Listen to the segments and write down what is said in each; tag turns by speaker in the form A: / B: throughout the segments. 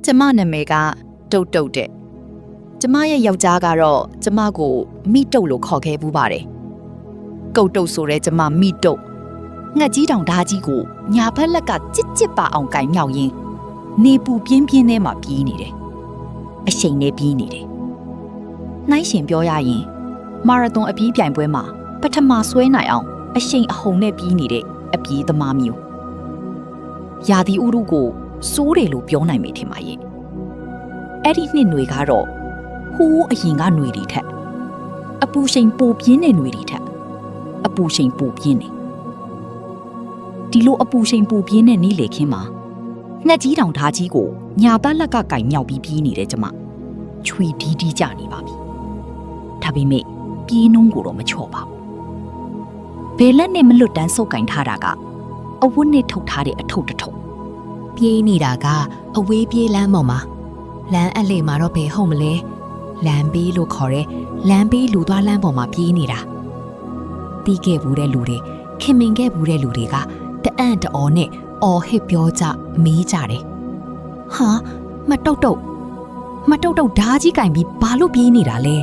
A: ကျမနာမည်ကတုတ်တုတ်တဲ့ကျမရဲ့ယောက်ျားကတော့ကျမကိုမိတုတ်လို့ခေါ်ခဲ့ဘူးပါတယ်ကုတ်တုတ်ဆိုတဲ့ကျမမိတုတ်ငှက်ကြီးတောင်ဓာကြီးကိုညာဘက်လက်ကကြစ်ကြစ်ပါအောင်ကင်မြောက်ရင်းနေပူပြင်းပြင်းထဲမှာပြေးနေတယ်အရှိန်နဲ့ပြေးနေတယ်နှိုင်းရှင်ပြောရရင်မာရသွန်အပြေးပြိုင်ပွဲမှာပထမဆွဲနိုင်အောင်အရှိန်အဟုန်နဲ့ပြေးနေတဲ့အပြေးသမားမျိုးရာသီဥတုကိုစိုးတယ်လို့ပြောနိုင်မိထင်ပါရဲ့အဲ့ဒီနှစ်ຫນွေကတော့ဟိုးအရင်ကຫນွေတွေထက်အပူရှိန်ပိုပြင်းတဲ့ຫນွေတွေထက်အပူရှိန်ပိုပြင်းနေဒီလိုအပူရှိန်ပိုပြင်းတဲ့နေ့လေခင်းမှာငှက်ကြီးတောင်ဓာကြီးကိုညာဘက်လက်ကကင်မြောက်ပြီးပြေးနေတဲ့ကျမချွေဒီးဒီးကြနေပါပြီဒါပေမဲ့ပြေးနှုံးကိုတော့မချော့ပါဘူးဘယ်လက်နဲ့မလွတ်တမ်းစုပ်ကင်ထားတာကအဝတ်နဲ့ထုတ်ထားတဲ့အထုပ်တစ်ထုပ်
B: ပြေးနေတာကအဝေးပြေးလမ်းပေါ်မှာလမ်းအလေမှာတော့ဘယ်ဟုတ်မလဲလမ်းဘေးလို့ခေါ်တဲ့လမ်းဘေးလူသွားလမ်းပေါ်မှာပြေးနေတာတီးခဲ့ဘူးတဲ့လူတွေခင်မင်ခဲ့ဘူးတဲ့လူတွေကတအံ့တော်နဲ့အော်ဟစ်ပြောကြမေးကြတယ်ဟာမတုတ်တုတ်ဓာကြီးကင်ပြီးဘာလို့ပြေးနေတာလဲ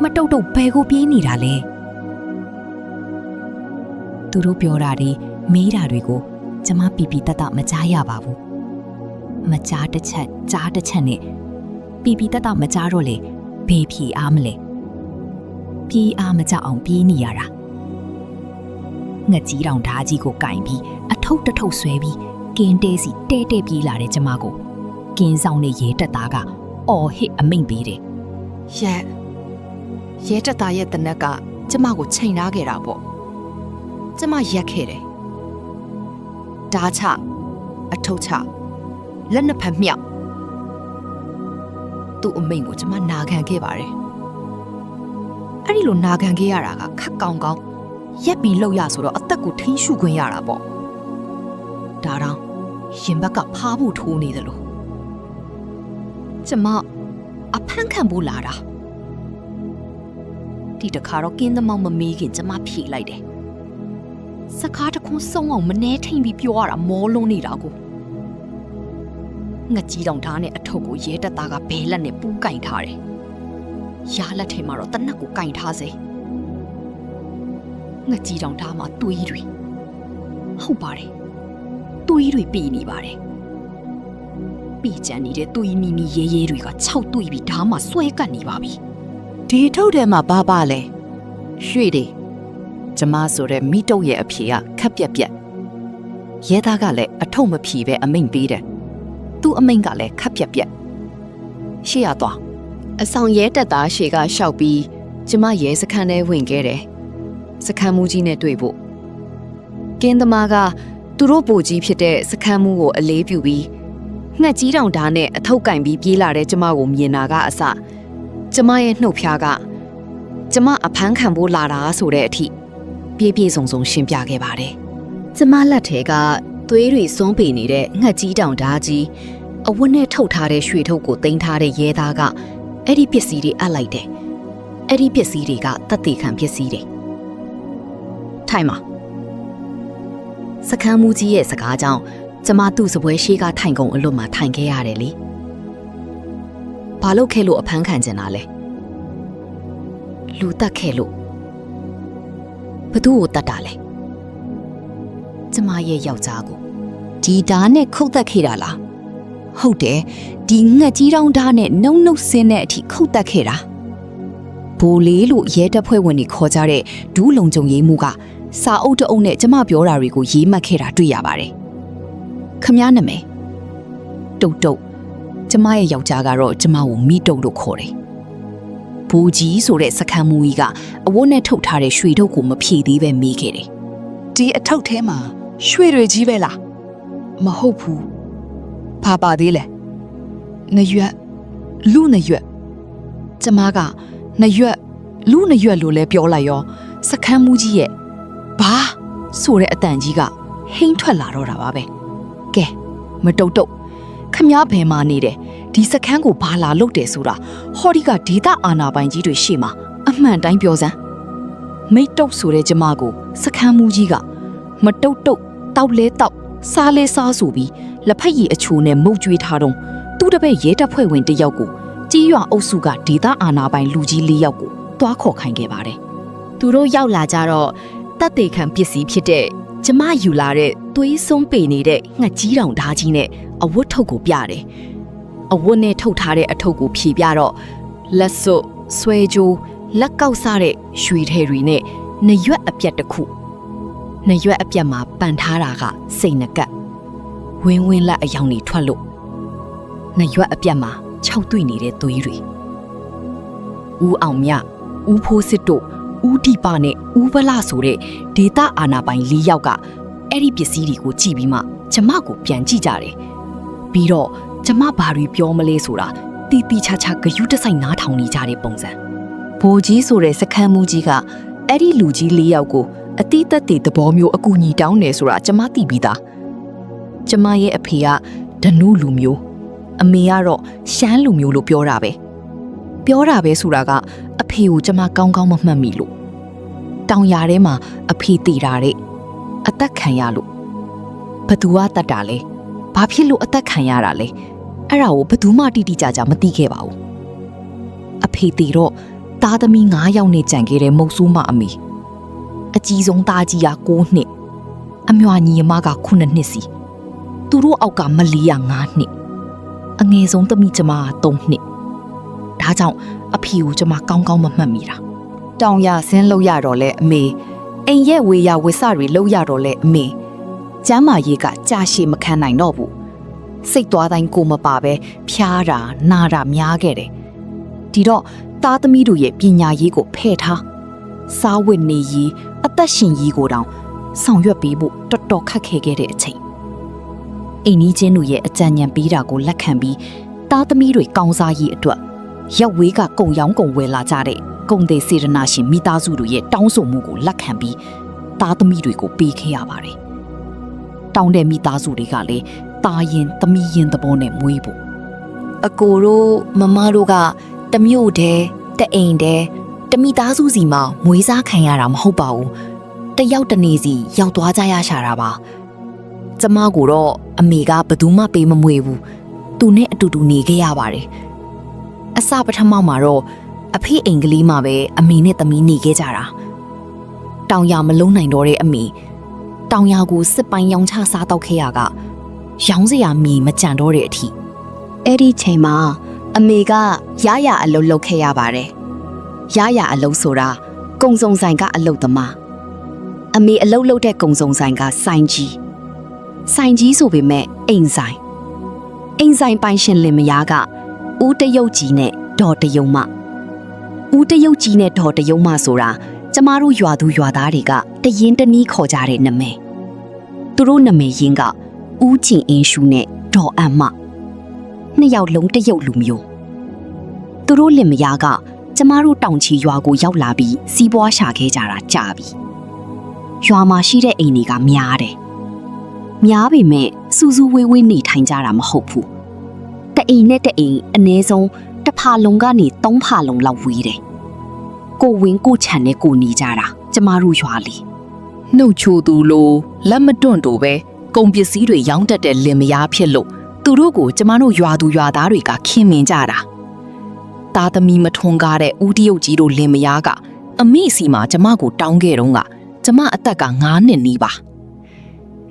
B: မတုတ်တုတ်ဘယ်ကိုပြေးနေတာလဲသူတို့ပြောတာတွေမေးတာတွေကိုကျမပီပီတတ်တမကြားရပါဘူးမကြားတစ်ချက်ကြားတစ်ချက်နဲ့ပီပီတတ်တမကြားတော့လေဘေးဖြီအားမလဲပြေးအားမကြအောင်ပြေးနေရတာငှက်ကြီးတောင်ဓာကြီးကိုကင်ပြီးအထုပ်တထုပ်ဆွဲပြီးကင်းတဲစီတဲတဲပြေးလာတဲ့ကျမကိုကင်းဆောင်နဲ့ရဲတက်သားကအော်ဟစ်အမိန့်ပေးတယ်
A: ရဲတက်သားရဲ့တနက်ကကျမကိုချိန်ထားခဲ့တာပေါ့ကျမရက်ခဲ့တယ်ဓာချအထုပ်ချလက်နှစ်ဖက်မြောက်သူ့အမိန့်ကိုကျမနာခံခဲ့ပါတယ်အဲ့ဒီလိုနာခံခဲ့ရတာကခက်ကောင်းကောင်းရက်ပြီးလှုပ်ရဆိုတော့အသက်ကိုထိန်းရှုခွင့်ရတာပေါ့ဒါတော့ရင်ဘက်ကဖားဖို့ထိုးနေတယ်လို့ကျမအဖမ်းခံဖို့လာတာဒီတခါတော့ကင်းသမောင်မမေးခင်ကျမဖြေလိုက်တယ်စကားတခွန်းစုံအောင်မနှဲထိန်ပြီးပြောရတာမောလုံးနေတာကိုငှက်ကြီးတောင်ဓာတ်နဲ့အထုပ်ကိုရဲတက်သားကဘဲလက်နဲ့ပူးကင်ထားတယ်။ရားလက်ထဲမှာတော့တနက်ကိုကင်ထားစေ။ငှက်ကြီးတောင်ဓာတ်မှာတွေးတွေဟုတ်ပါတယ်။တွေးတွေပြေးနေပါတယ်။ပြေးချန်နေတဲ့တွေးမီမီရဲရဲတွေက6တွေးပြီးဓာတ်မှာဆွဲကပ်နေပါပြီ။ဒီထုတ်ထဲမှာဘာပါလဲ။ရွှေတွေကျမဆိုတဲ့မိတုတ်ရဲ့အဖြေကခက်ပြက်ပြက်ရဲသားကလည်းအထုပ်မဖြီပဲအမိန့်ပေးတယ်သူ့အမိန့်ကလည်းခက်ပြက်ပြက်ရှေ့ရသွားအဆောင်ရဲတက်သားရှေ့ကရှောက်ပြီးကျမရဲစခန်းထဲဝင်ခဲ့တယ်စခန်းမူကြီးနဲ့တွေ့ဖို့ကင်းသမားကသူတို့ပိုကြီးဖြစ်တဲ့စခန်းမူကိုအလေးပြုပြီးငှက်ကြီးတောင်ဓာတ်နဲ့အထုပ်ကင်ပြီးပြေးလာတဲ့ကျမကိုမြင်တာကအစကျမရဲ့နှုတ်ဖျားကကျမအဖမ်းခံဖို့လာတာဆိုတဲ့အထိပြေးပြေးဆုံဆုံရှင်းပြခဲ့ပါတယ်ကျမလက်ထဲကသွေးတွေစွန်းပေနေတဲ့ငှက်ကြီးတောင်ဓာကြီးအဝတ်နဲ့ထုတ်ထားတဲ့ရွှေထုတ်ကိုတင်ထားတဲ့ရဲသားကအဲ့ဒီပစ္စည်းတွေအပ်လိုက်တယ်အဲ့ဒီပစ္စည်းတွေကတတ်သိခံပစ္စည်းတွေထိုင်ပါစခန်းမူကြီးရဲ့စကားကြောင့်ကျမသူ့စပွဲရှိကထိုင်ကုန်အလွတ်မှာထိုင်ခဲ့ရတယ်လေဘာလို့ခဲလို့အဖမ်းခံကျင်တာလဲလူတက်ခဲလို့ဘသူ့ကိုတတ်တာလဲကျမရဲ့ယောက်ျားကိုဒီဓာတ်နဲ့ခုတ်တက်ခဲ့တာလားဟုတ်တယ်ဒီငှက်ကြီးတောင်ဓာတ်နဲ့နှုတ်ဆင်းတဲ့အထိခုတ်တက်ခဲ့တာဘိုးလေးလို့ရဲတပ်ဖွဲ့ဝင်တွေခေါ်ကြတဲ့ဒူးလုံကြုံရေးမှုကစာအုပ်တအုပ်နဲ့ကျမပြောတာတွေကိုရေးမှတ်ခဲ့တာတွေ့ရပါတယ်ခမည်းနာမည်တုတ်တုတ်ကျမရဲ့ယောက်ျားကတော့ကျမကိုမိတုတ်လို့ခေါ်တယ်ဘူကြီးဆိုတဲ့စခန်းမူကြီးကအဝတ်နဲ့ထုတ်ထားတဲ့ရွှေထုတ်ကိုမဖြည့်သေးပဲမေးခဲ့တယ်ဒီအထုပ်ထဲမှာရွှေတွေကြီးပဲလားမဟုတ်ဘူးဘာပါသေးလဲနရွက်လူနရွက်ကျမကနရွက်လူနရွက်လို့လဲပြောလိုက်ရောစခန်းမူကြီးရဲ့ဘာဆိုတဲ့အတန်ကြီးကဟိန်းထွက်လာတော့တာပါပဲကဲမတုတ်တုတ်ခမားဘယ်မှာနေတယ်ဒီစခန်းကိုဘာလာလုပ်တယ်ဆိုတာဟောဒီကဒေတာအာနာပိုင်ကြီးတွေရှေ့မှာအမှန်တိုင်းပြောစမ်းမိတ်တုတ်ဆိုတဲ့ကျမကိုစခန်းမူကြီးကမတုတ်တုတ်တောက်လဲတောက်စားလဲစားဆိုပြီးလက်ဖက်ရည်အချိုနဲ့မုတ်ကျွေးထားတော့ သူ့တပည့်ရဲတပ်ဖွဲ့ဝင်တစ်ယောက်ကိုကြီးရွာအုပ်စုကဒေသအာဏာပိုင်လူကြီး၄ယောက်ကိုတွားခေါ်ခိုင်းခဲ့ပါတယ်။သူတို့ရောက်လာကြတော့တပ်တေခံပစ္စည်းဖြစ်တဲ့ကျမယူလာတဲ့သွေးစွန်းပေနေတဲ့ငှက်ကြီးတောင်ဓာကြီးနဲ့အဝတ်ထုတ်ကိုပြတယ်။အဝတ်နဲ့ထုတ်ထားတဲ့အထုပ်ကိုဖြေပြတော့လက်စွပ်ဆွဲကြိုးလက်ကောက်စားတဲ့ရွှေထည်တွေနဲ့နှရွက်အပြက်တစ်ခုနှရွက်အပြက်မှာပန်ထားတာကစိတ်နှကပ်ဝင်းဝင်းလက်အယောင်တွေထွက်လို့နှရွက်အပြက်မှာခြောက်တွေ့နေတဲ့သွေးတွေဦးအောင်မြဦးဖိုးစစ်တို့ဦးဒီပါနဲ့ဦးဗလာဆိုတဲ့ဒေတာအာနာပိုင်၄ယောက်ကအဲ့ဒီပစ္စည်းတွေကိုကြည့်ပြီးမှကျမကိုပြန်ကြည့်ကြတယ်ပြီးတော့ကျမဘာတွေပြောမလဲဆိုတာတီတီချာချာဂယုတဆိုင်နားထောင်နေကြတဲ့ပုံစံဘိုးကြီးဆိုတဲ့စခန်းမူကြီးကအဲ့ဒီလူကြီး၄ယောက်ကိုအတိတက်တဲ့သဘောမျိုးအကူအညီတောင်းတယ်ဆိုတာကျမသိပြီးသားကျမရဲ့အဖေကဒနုလူမျိုးအမေကတော့ရှမ်းလူမျိုးလို့ပြောတာပဲဆိုတာကအဖေကိုကျမကောင်းကောင်းမမှတ်မိလို့တောင်ရထဲမှာအဖေတည်တာတဲ့အသက်ခံရလို့ဘသူကတတ်တာလဲဘာဖြစ်လို့အသက်ခံရတာလဲအဲ့ဒါကိုဘသူမှတိတိကျကျမသိခဲ့ပါဘူးအဖေတည်တော့သားသမီး9ယောက်နဲ့ကြံခဲ့တဲ့မုတ်ဆိုးမအမေအကြီးဆုံးသားကြီးက9နှစ်အမြွာညီမက9နှစ်စီသူတို့အောက်ကမလီက9နှစ်အငယ်ဆုံးသမီးကျမက3နှစ်ဒါကြောင့်အဖေကိုကျမကောင်းကောင်းမမှတ်မိတာတောင်ရဆင်းလို့ရတော့လဲအမေအိမ်ရဲ့ဝေရဝစ်စတွေလို့ရတော့လဲအမေကျမ်းမာရေးကကြာရှည်မခံနိုင်တော့ဘူးစိတ်သွားတိုင်းကိုမပါပဲဖျားတာနာတာများခဲ့တယ်ဒီတော့သားသမီးတို့ရဲ့ပညာရေးကိုဖဲ့ထားစားဝတ်နေရေးအသက်ရှင်ရေးကိုတောင်ဆောင်ရွက်ပေးဖို့တော်တော်ခက်ခဲခဲ့တဲ့အချိန်အိမ်ကြီးချင်းတို့ရဲ့အကြံဉာဏ်ပေးတာကိုလက်ခံပြီးသားသမီးတွေကောင်းစားရေးအတွက်ရက်ဝေးကကုံရောင်းကုံဝယ်လာကြတဲ့ကုံသေးစေရနာရှင်မိသားစုတို့ရဲ့တောင်းဆိုမှုကိုလက်ခံပြီးသားသမီးတွေကိုပေးခဲ့ရပါတယ်တောင်းတဲ့မိသားစုတွေကလည်းတာရင်သမီးရင်သဘောနဲ့မွေးဖို့အကိုတို့မမတို့ကတမျိုးတည်းတအိမ်တည်းတမိသားစုစီမှာမွေးစားခံရတာမဟုတ်ပါဘူးတယောက်တနေစီရောက်သွားကြရရှာတာပါကျမကိုတော့အမေကဘယ်သူမှပေးမမွေးဘူးသူနဲ့အတူတူနေခဲ့ရပါတယ်အစပထမမှာတော့အဖေအိမ်ကလေးမှာပဲအမေနဲ့သမီးနေခဲ့ကြတာတောင်ရမလုံးနိုင်တော့တဲ့အမေတောင်ရကိုစစ်ပိုင်းရောင်းချစားတော့ခဲ့ရကရောင်းစရာမြေမကြံတော့တဲ့အထိအဲ့ဒီချိန်မှာအမေကရရအလုပ်လုပ်ခဲ့ရပါတယ်ရရအလုပ်ဆိုတာကုံစုံဆိုင်ကအလုပ်သမားအမေအလုပ်လုပ်တဲ့ကုံစုံဆိုင်ကဆိုင်ကြီးဆိုပေမဲ့အိမ်ဆိုင်ပိုင်ရှင်လင်မယားကဦးတရုတ်ကြီးနဲ့ဒေါ်တရုံမဦးတရုတ်ကြီးနဲ့ဒေါ်တရုံမဆိုတာကျမတို့ရွာသူရွာသားတွေကတရင်တနည်းခေါ်ကြတဲ့နာမည်သူတို့နာမည်ရင်းကဦးကျင်အင်းရှူနဲ့ဒေါ်အမ်မနှစ်ယောက်လုံးတရုတ်လူမျိုးသူတို့လင်မယားကကျမတို့တောင်ချီရွာကိုရောက်လာပြီးစီးပွားရှာခဲ့ကြတာကြာပြီရွာမှာရှိတဲ့အိမ်တွေကများတယ်များပေမဲ့စူးစူးဝေးဝေးနေထိုင်ကြတာမဟုတ်ဘူးတအိမ်နဲ့တအိမ်အနည်းဆုံးတစ်ဖာလုံးကနေ3ဖာလုံးလောက်ဝေးတယ်ကိုဝင်းကိုချန်နဲ့ကိုနေကြတာကျမတို့ရွာလီနှုတ်ချိုသူလိုလက်မတွန့်တို့ပဲကုန်ပစ္စည်းတွေရောင်းတတ်တဲ့လင်မယားဖြစ်လို့သူတို့ကိုကျမတို့ရွာသူရွာသားတွေကခင်မင်ကြတာသားသမီးမထွန်းကားတဲ့ဦးတရုတ်ကြီးတို့လင်မယားကအမိစီမှာကျမကိုတောင်းခဲ့တော့ကကျမအသက်က9နှစ်နီးပါ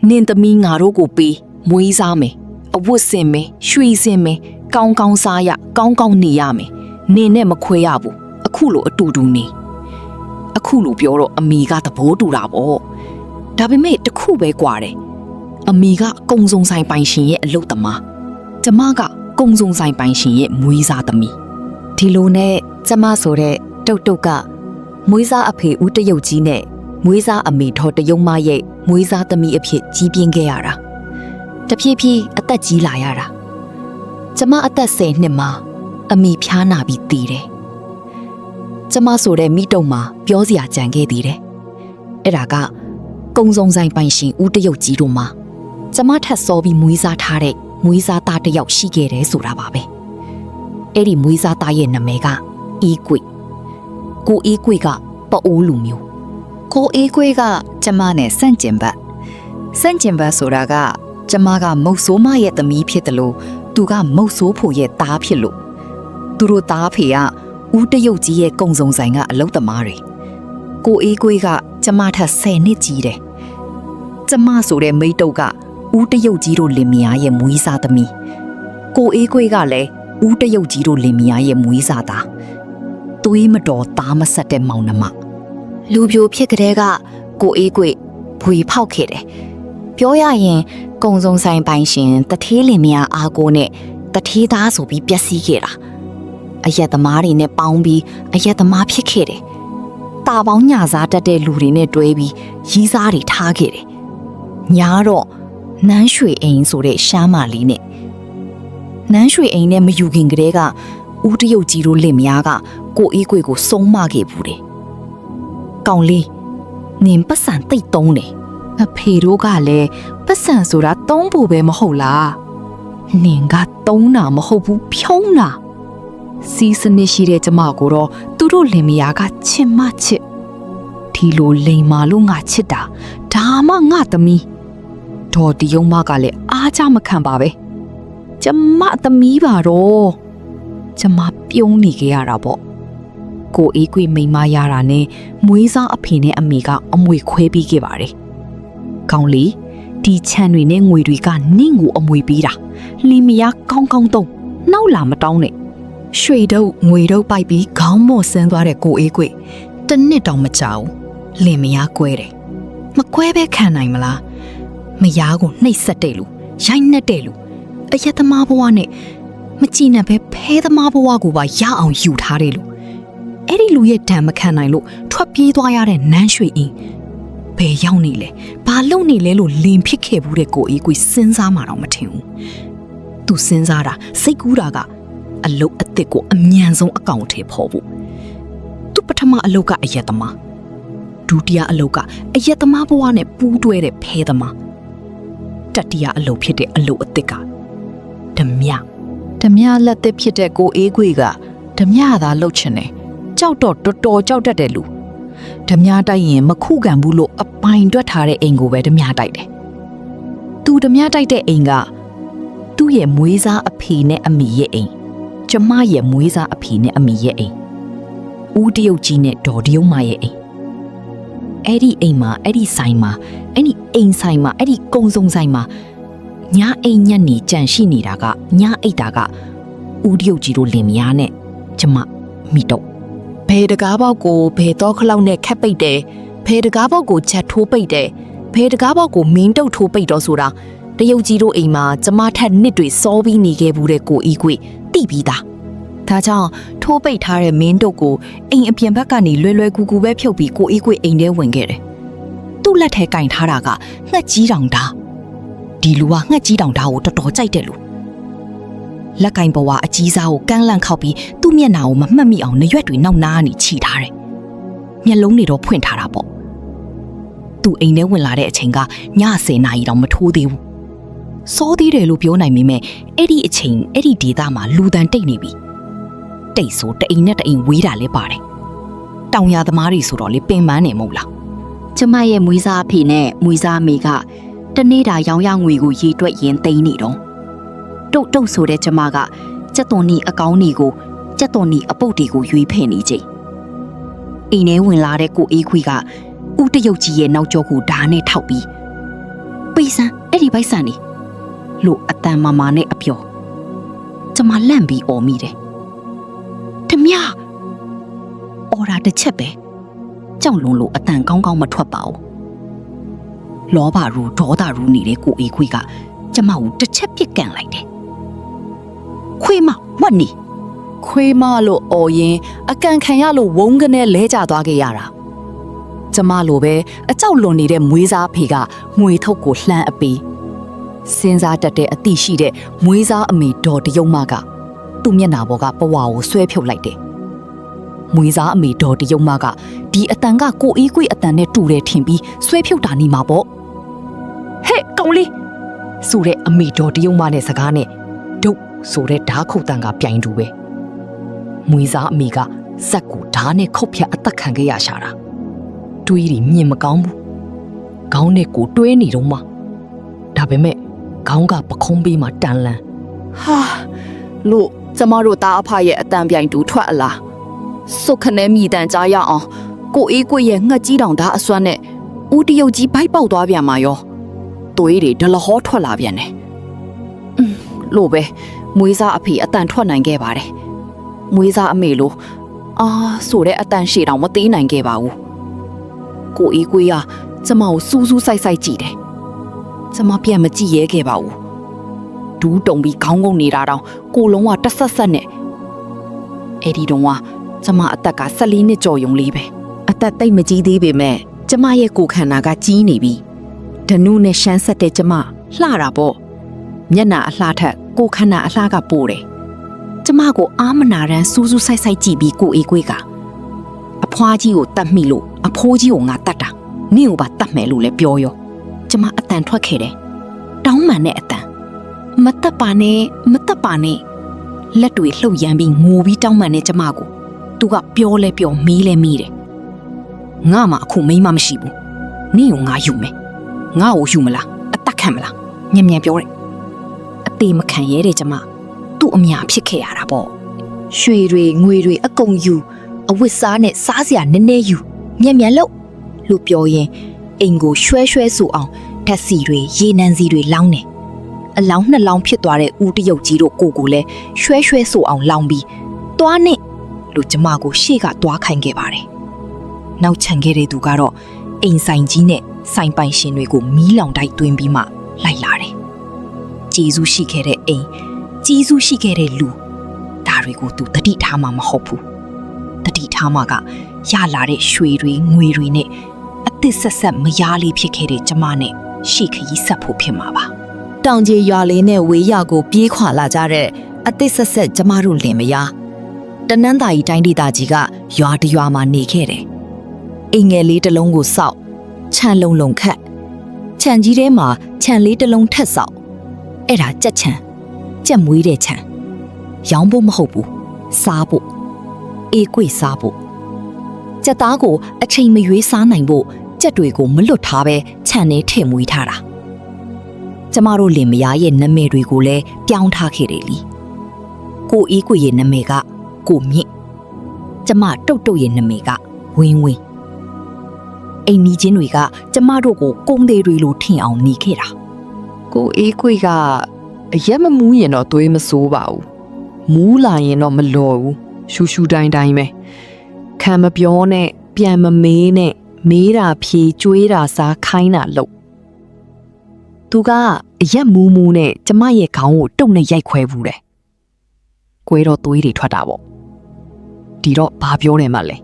A: နင်သမီးငါတို့ကိုပေးမွေးစားမယ်အဝတ်စင်မယ်ရွှေစင်မယ်ကောင်းကောင်းစားရကောင်းကောင်းနေရမယ်နင်နဲ့မခွဲရဘူးအခုလိုအတူတူနေအခုလိုပြောတော့အမေကသဘောတူတာပေါ့ဒါပေမဲ့တခုပဲကွာတယ်အမေကကုံစုံဆိုင်ပိုင်ရှင်ရဲ့အလုပ်သမားကျမကကုံစုံဆိုင်ပိုင်ရှင်ရဲ့မွေးစားသမီးဒီလိုနဲ့ကျမဆိုတဲ့တုတ်တုတ်ကမွေးစားအဖေဦးတရုတ်ကြီးနဲ့မွေးစားအမေထော်တရုံမရဲ့မွေးစားသမီးအဖြစ်ကြီးပြင်းခဲ့ရတာတဖြည်းဖြည်းအသက်ကြီးလာရတာကျမအသက်10နှစ်မှာအမေဖျားနာပြီးတည်တယ်ကျမဆိုတဲ့မိတုံမှာပြောစရာကြံခဲ့သေးတယ်အဲ့ဒါကကုံစုံဆိုင်ပိုင်ရှင်ဦးတရုတ်ကြီးတို့မှာကျမထပ်စောပြီးမွေးစားထားတဲ့မွေးစားသားတစ်ယောက်ရှိခဲ့တယ်ဆိုတာပါပဲအဲ့ဒီမွေးစားသားရဲ့နာမည်ကအေးကွေကိုအေးကွေကပအိုးလူမျိုးကိုအေးကွေကကျမနဲ့ဆန့်ကျင်ဘက်ဆိုတာကကျမကမုတ်ဆိုးမရဲ့သမီးဖြစ်တယ်လို့
B: သူကမုတ်ဆိုးဖို့ရဲ့သားဖြစ်လို့သူတို့သားဖေကဦးတရုတ်ကြီးရဲ့ကုံစုံဆိုင်ကအလုတ်သမားတွေကိုအေးကွေးကကျမထက်10နှစ်ကြီးတယ်ကျမဆိုတဲ့မိတ်တုပ်ကဦးတရုတ်ကြီးတို့လင်မယားရဲ့မွေးစားသမီးကိုအေးကွေးကလည်းဦးတရုတ်ကြီးတို့လင်မယားရဲ့မွေးစားသားသွေးမတော်သားမဆက်တဲ့မောင်နှမလူပြိုဖြစ်ကလေးကကိုအေးကွေးဖွေဖောက်ခဲ့တယ်ပြောရရင်ကုံစုံဆိုင်ပိုင်ရှင်တထေးလင်မယားအားကိုနဲ့တထေးသားဆိုပြီးပျက်စီးခဲ့တာအရက်သမားတွေနဲ့ပေါင်းပြီးအရက်သမားဖြစ်ခဲ့တယ်တာပေါင်းညစားတတ်တဲ့လူတွေနဲ့တွဲပြီးရီးစားတွေထားခဲ့တယ်ညာတော့နန်းရွှေအိမ်ဆိုတဲ့ရှမ်းမလေးနဲ့နန်းရွှေအိမ်နဲ့မယူခင်ကတည်းကဦးတရုတ်ကြီးတို့လင်မယားကကိုအေးကွေကိုစုံမခဲ့ဘူးတယ်ကောင်လေးနင်ပတ်စံတိတ်တုံးတယ်အဖေတို့ကလည်းပတ်စံဆိုတာတုံးဖို့ပဲမဟုတ်လားနင်ကတုံးတာမဟုတ်ဘူးဖြုံးတာစီးစနစ်ရှိတဲ့ကျမကိုတော့သူတို့လင်မယားကချစ်မချစ်ဒီလိုလိန်မာလို့ငါချစ်တာဒါမှငါသမီးဒေါ်တယုံမကလည်းအားကြမခံပါပဲကျမသမီးပါတော့ကျမပြုံးနေကြရတာပေါ့ကိုအေးကွေမိန်မရတာနဲ့မွေးစားအဖေနဲ့အမေကအမွေခွဲပြီးခဲ့ပါတယ်ကောင်းလေဒီခြံတွေနဲ့ငွေတွေကနင့်ကိုအမွေပေးတာလင်မယားကောင်းကောင်းတော့နောက်လာမတောင်းနဲ့ရွှေတို့ငွေတို့ပိုက်ပြီးခေါင်းမော့ဆန်းသွားတဲ့ကိုအေးကွေတစ်နှစ်တောင်မကြောက်လင်မယားကွဲတယ်မကွဲပဲခံနိုင်မလားမယားကိုနှိပ်စက်တဲ့လူရိုက်နှက်တဲ့လူအယက်သမားဘဝနဲ့မကြည်နပ်ပဲဖဲသမားဘဝကိုပါရအောင်ယူထားတယ်လို့အဲ့ဒီလူရဲ့ဒဏ်မခံနိုင်လို့ထွက်ပြေးသွားရတဲ့နန်းရွှေအင်းဘယ်ရောက်နေလဲဘာလုပ်နေလဲလို့လင်ဖြစ်ခဲ့ဘူးတဲ့ကိုအေးကွေစဉ်းစားမှတော့မထင်ဘူးသူစဉ်းစားတာစိတ်ကူးတာကအလုတ်အစ်စ်ကိုအမြန်ဆုံးအကောင့်ထဲပေါ်ဖို့သူပထမအလုတ်ကအယက်သမားဒုတိယအလုတ်ကအယက်သမားဘဝနဲ့ပူးတွဲတဲ့ဖဲသမားတတိယအလုတ်ဖြစ်တဲ့အလုတ်အစ်စ်ကဓမြလက်သစ်ဖြစ်တဲ့ကိုအေးကွေကဓမြသာလှုပ်ချင်တယ်ကြောက်တော့တော်တော်ကြောက်တတ်တဲ့လူဓမြတိုက်ရင်မခုခံဘူးလို့အပိုင်တွက်ထားတဲ့အိမ်ကိုပဲဓမြတိုက်တယ်သူဓမြတိုက်တဲ့အိမ်ကသူ့ရဲ့မွေးစားအဖေနဲ့အမေရဲ့အိမ်ကျမရဲ့မွေးစားအဖေနဲ့အမေရဲ့အိမ်ဦးတရုတ်ကြီးနဲ့ဒေါ်တရုံမရဲ့အိမ်အဲ့ဒီအိမ်မှာအဲ့ဒီဆိုင်မှာအဲ့ဒီအိမ်ဆိုင်မှာအဲ့ဒီကုံစုံဆိုင်မှာညအိမ်ညက်နေကြန့်ရှိနေတာကညအိတ်တာကဦးတရုတ်ကြီးတို့လင်မယားနဲ့ကျမမိတော့ဘယ်တကားပေါက်ကိုဘယ်တော့ခလောက်နဲ့ခက်ပိတ်တယ်ဘယ်တကားပေါက်ကိုချက်ထိုးပိတ်တယ်ဘယ်တကားပေါက်ကိုမင်းတုတ်ထိုးပိတ်တော့ဆိုတာတရုတ်ကြီးတို့အိမ်မှာကျမထက်နှစ်တွေစောပြီးနေခဲ့ဘူးတဲ့ကိုအီကွေတိပြီးသားဒါကြောင့်ထိုးပိတ်ထားတဲ့မင်းတုတ်ကိုအိမ်အပြင်ဘက်ကနေလွယ်လွယ်ကူကူပဲဖြုတ်ပြီးကိုအီကွေအိမ်ထဲဝင်ခဲ့တယ်သူ့လက်ထဲကင်ထားတာကငှက်ကြီးတောင်ဓာဒီလူကငှက်ကြီးတောင်ဓာကိုတော်တော်ကြိုက်တဲ့လူလက်ကင်ဘဝအကြီးစားကိုကန်းလန့်ခောက်ပြီးသူ့မျက်နှာကိုမမှတ်မိအောင်နရွက်တွေနောက်နားကနေခြိထားတယ်မျက်လုံးတွေတော့ဖွင့်ထားတာပေါ့သူအိမ်ထဲဝင်လာတဲ့အချိန်ကည10 နာရီတောင်မထိုးသေးဘူးစောသေးတယ်လို့ပြောနိုင်မိမဲ့အဲ့ဒီအချိန်အဲ့ဒီဒေသမှာလူတန်တိတ်နေပြီတိတ်ဆိုတအိမ်နဲ့တအိမ်ဝေးတာလဲပါတယ်တောင်ရသမားတွေဆိုတော့လေပင်ပန်းနေမဟုတ်လားကျမရဲ့မွေးစားအဖေနဲ့မွေးစားအမေကတနေ့တာရောင်ရငွေကိုရေတွက်ရင်သိမ်းနေတော့တုတ်ဆိုတဲ့ကျမကကြက်သွန်နီအကောင်းနီကိုကြက်သွန်နီအပုတ်တွေကိုရွေးဖဲ့နေချိန်အိမ်ထဲဝင်လာတဲ့ကိုအေးခွေကဦးတရုတ်ကြီးရဲ့နောက်ကျောကိုဓာတ်နဲ့ထောက်ပြီးပိစံအဲ့ဒီဘိုက်ဆန်နေလို့အတန်မာမာနဲ့အပြောကျမလန့်ပြီးអော်မိတယ်ဓမြအော်ရာတစ်ချက်ပဲကြောက်လွန်လို့အတန်ကောင်းကောင်းမထွက်ပါဘူးလောဘရူဒေါသရူနေတဲ့ကိုအေးခွေကကျမကိုတစ်ချက်ပြစ်ကန်လိုက်တယ်ခွေးမဝတ်နေခွေးမလို့អော်ရင်အကန်ခံရလို့ဝုန်းကနေလဲကျသွားခဲ့ရတာကျမလိုပဲအကြောက်လွန်နေတဲ့မွေးစားဖေကငွေထုတ်ကိုလှမ်းအပေးစဉ်းစားတတ်တဲ့အသည့်ရှိတဲ့မွေးစားအမေဒေါ်တယုံမကသူ့မျက်နှာပေါ်ကပဝါကိုဆွဲဖြုတ်လိုက်တယ်မွေးစားအမေဒေါ်တယုံမကဒီအတန်ကကိုအေးကွေအတန်နဲ့တူတယ်ထင်ပြီးဆွဲဖြုတ်တာနေမှာပေါ့ဟဲ့ကောင်လေးဆိုတဲ့အမေဒေါ်တယုံမနဲ့စကားနဲ့ဒုတ်ဆိုတဲ့ဓာတ်ခုတ်တန်ကပြိုင်တူပဲမွေးစားအမေကဇက်ကိုဓာတ်နဲ့ခုတ်ဖြတ်အသက်ခံခဲ့ရရှာတာတွေးပြီးမြင်မကောင်းဘူးခေါင်းနဲ့ကိုတွဲနေတော့မှဒါပေမဲ့ခေါင်းကပခုံးပေးမှတန်လန်း
A: ဟာလို့ကျမတို့သားအဖရဲ့အတန်ပြိုင်တူထွက်အလားစုခနဲမြည်တန်ကြားရအောင်ကိုအေးကိုရဲ့ငှက်ကြီးတောင်သားအစွမ်းနဲ့ဦးတရုတ်ကြီးဘိုက်ပေါက်သွားပြန်မှာရောသွေးတွေဒလဟောထွက်လာပြန်တယ်လို့ပဲမွေးစားအဖေအတန်ထွက်နိုင်ခဲ့ပါတယ်မွေးစားအမေလို့ဆိုတဲ့အတန်ရှည်တောင်မသေးနိုင်ခဲ့ပါဘူးကိုအေးကိုရကျမကိုစူးစူးဆိုင်ဆိုင်ကြည့်တယ်ကျမပြန်မကြည့်ရဲခဲ့ပါဘူးဒူးတုံပြီးခေါင်းငုံနေတာတောင်ကိုလုံးဝတဆက်ဆက်နဲ့အဲ့ဒီတော့ကျမအသက်က14နှစ်ကျော်ယုံလေးပဲအသက်တိတ်မကြီးသေးပေမဲ့ကျမရဲ့ကိုယ်ခန္ဓာကကြီးနေပြီဓနုနဲ့ရှမ်းဆက်တဲ့ကျမလှတာပေါ့မျက်နှာအလှထက်ကိုယ်ခန္ဓာအလှကပိုတယ်ကျမကိုအာမနာရန်စူးစူးဆိုင်ဆိုင်ကြည့်ပြီးကိုအေးကွေးကအဖွားကြီးကိုတတ်မိလို့အဖိုးကြီးကိုငါတတ်တာနင့်ကိုပါတတ်မယ်လို့လည်းပြောရောကျမအတန်ထွက်ခဲ့တယ်တောင်းမှန်တဲ့အတန်မတက်ပါနဲ့မတက်ပါနဲ့လက်တွေလှုပ်ရမ်းပြီးငိုပြီးတောင်းမှန်တဲ့ကျမကိုသူကပြောလဲပြောမီးလဲမီးတယ်ငါမှအခုမိန်းမမရှိဘူးနင့်ကိုငါယူမယ်ငါ့ကိုယူမလားအသက်ခံမလားမြန်မြန်ပြောတယ်အသေးမခံရဲတဲ့ကျမသူ့အမြဖြစ်ခဲ့ရတာပေါ့ရွှေတွေငွေတွေအကုန်ယူအဝတ်စားနဲ့စားစရာနည်းနည်းယူမြန်မြန်လို့ပြောရင်အိမ်ကိုရွှဲရွှဲဆူအောင်ဓာတ်စီတွေရေနံစီတွေလောင်းတယ်အလောင်း2လောင်းဖြစ်သွားတဲ့ဦးတရုတ်ကြီးတို့ကိုလည်းရွှဲရွှဲဆူအောင်လောင်းပြီးသွားနဲ့လို့ကျမကိုရှေ့ကသွားခိုင်းခဲ့ပါတယ်နောက်ချန်ခဲ့တဲ့သူကတော့အိမ်ဆိုင်ကြီးနဲ့ဆိုင်ပိုင်ရှင်တွေကိုမီးလောင်တိုက်သွင်းပြီးမှလိုက်လာတယ်ကျေးဇူးရှိခဲ့တဲ့အိမ်ကျေးဇူးရှိခဲ့တဲ့လူဒါတွေကိုသူတတိထားမှမဟုတ်ဘူးတတိထားမှကရလာတဲ့ရွှေတွေငွေတွေနဲ့အသစ်ဆက်ဆက်မယားလေးဖြစ်ခဲ့တဲ့ကျမနဲ့ရှေ့ခရီးဆက်ဖို့ဖြစ်မှာပါတောင်ကြီးရွာလေးနဲ့ဝေးရကိုပြေးခွာလာကြတဲ့အသစ်ဆက်ဆက်ကျမတို့လင်မယားတနန်းသာရီတိုင်းဒေသကြီးကရွာတရွာမှာနေခဲ့တယ်အိမ်ငယ်လေးတစ်လုံးကိုစောက်ခြံလုံးလုံးခတ်ခြံကြီးထဲမှာခြံလေးတစ်လုံးထက်စောက်အဲ့ဒါကြက်ခြံကြက်မွေးတဲ့ခြံရောင်းဖို့မဟုတ်ဘူးစားဖို့အေးကွေ့စားဖို့ကြက်သားကိုအချိန်မရွေးစားနိုင်ဖို့ကြက်တွေကိုမလွတ်ထားပဲခြံထဲထည့်မွေးထားတာကျမတို့လင်မယားရဲ့နာမည်တွေကိုလည်းပြောင်းထားခဲ့တယ်လीကိုအေးကွေ့ရဲ့နာမည်ကကိုမြင့်ကျမတုတ်တုတ်ရဲ့နာမည်ကဝင်းဝင်းအိမ်နီးချင်းတွေကကျမတို့ကိုကုန်းသေးတွေလိုထင်အောင်နေခဲ့တာကိုအေးကွေ့ကအရက်မမူးရင်တော့သွေးမဆိုးပါဘူးမူးလာရင်တော့မလော်ဘူးရှူရှူတိုင်းတိုင်းပဲခံမပြောနဲ့ပြန်မမေးနဲ့မေးတာဖြေကြွေးတာစားခိုင်းတာလို့သူကအရက်မူးမူးနဲ့ကျမရဲ့ခေါင်းကိုတုတ်နဲ့ရိုက်ခွဲဘူးတယ်ကွဲတော့သွေးတွေထွက်တာပေါ့ဒီတော့ဘာပြောတယ်မှလဲ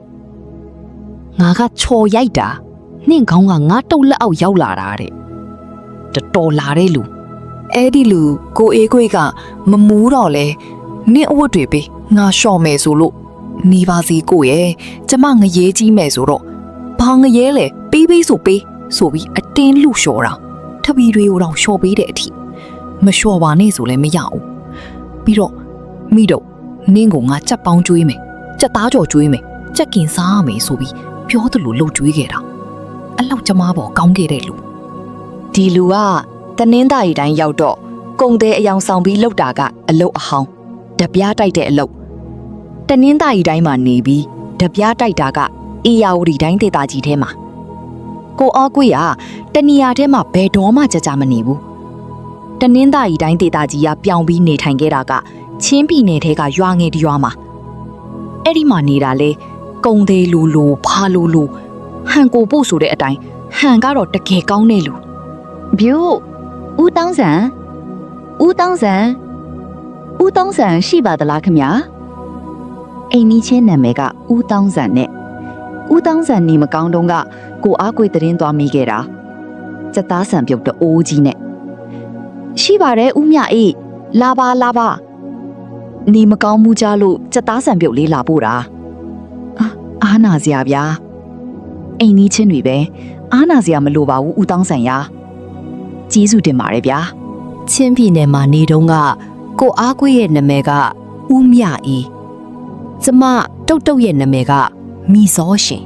A: ငါကချော်ရိုက်တာနှင့်ခေါင်းကငါတုတ်လက်အောက်ရောက်လာတာတဲ့တော်လာတဲ့လူအဲ့ဒီလူကိုအေးကွေ့ကမမူးတော့လဲနင့်အဝတ်တွေပေးငါလျှော်မယ်ဆိုလို့နေပါစီကိုရဲ့ကျမငရဲကြီးမယ်ဆိုတော့ဘာငရဲလဲပေးပေးဆိုပေးဆိုပြီးအတင်းလူလျှော်တာထပီတွေကိုတော့လျှော်ပေးတဲ့အထိမလျှော်ပါနဲ့ဆိုလဲမရဘူးပြီးတော့မိတော့နင်းကိုငါကြက်ပေါင်းကျွေးမယ်ကြက်သားကြော်ကျွေးမယ်ကြက်ကင်စားရမယ်ဆိုပြီးပြောသလိုလှုပ်ကျွေးခဲ့တာအဲ့လောက်ကျမပေါ်ကောင်းခဲ့တဲ့လူဒီလူကတနင်းသားရီတိုင်းရောက်တော့ကုံတဲ့အယောင်ဆောင်ပြီးလှုပ်တာကအလုတ်အဟောင်းဓပြားတိုက်တဲ့အလုတ်တနင်းသားရီတိုင်းမှာနေပြီးဓပြားတိုက်တာကအေယာဝတီတိုင်းဒေသကြီးထဲမှာကိုအောကွေကတနီယာထဲမှာဘယ်တော့မှကြမနေဘူးတနင်းသားရီတိုင်းဒေသကြီးကပြောင်းပြီးနေထိုင်ခဲ့တာကချင်းပြည်နယ်ထဲကရွာငယ်တရွာမှာအဲ့ဒီမှာနေတာလေကုံသေးလူလိုဖာလူလိုဟန်ကိုပို့ဆိုတဲ့အတိုင်းဟန်ကတော့တကယ်ကောင်းတဲ့လူ
C: 比如ဦးတောင်းဆန်ရှိပါသလားခင်ဗျာအိမ်နီးချင်းနာမည်ကဦးတောင်းဆန်နဲ့ဦးတောင်းဆန်နေမကောင်းတုန်းကကိုအားကိုသတင်းသွားမိခဲ့တာစက်သားဆန်ပြုတ်တအိုးကြီးနဲ့ရှိပါတယ်ဦးမြအေးလာပါနေမကောင်းမှုကြလို့စက်သားဆန်ပြုတ်လေးလာပို့တာအားနာစရာဗျာအိမ်နီးချင်းတွေပဲအားနာစရာမလိုပါဘူးဦးတောင်းဆန်ရာကျေးဇူးတင်ပါတယ်ဗျာ
B: ချင်းပြည်နယ်မှာနေတုန်းကကိုအားကွေးရဲ့နာမည်ကဦးမြအေးကျမတုတ်တုတ်ရဲ့နာမည်ကမီစောရှင်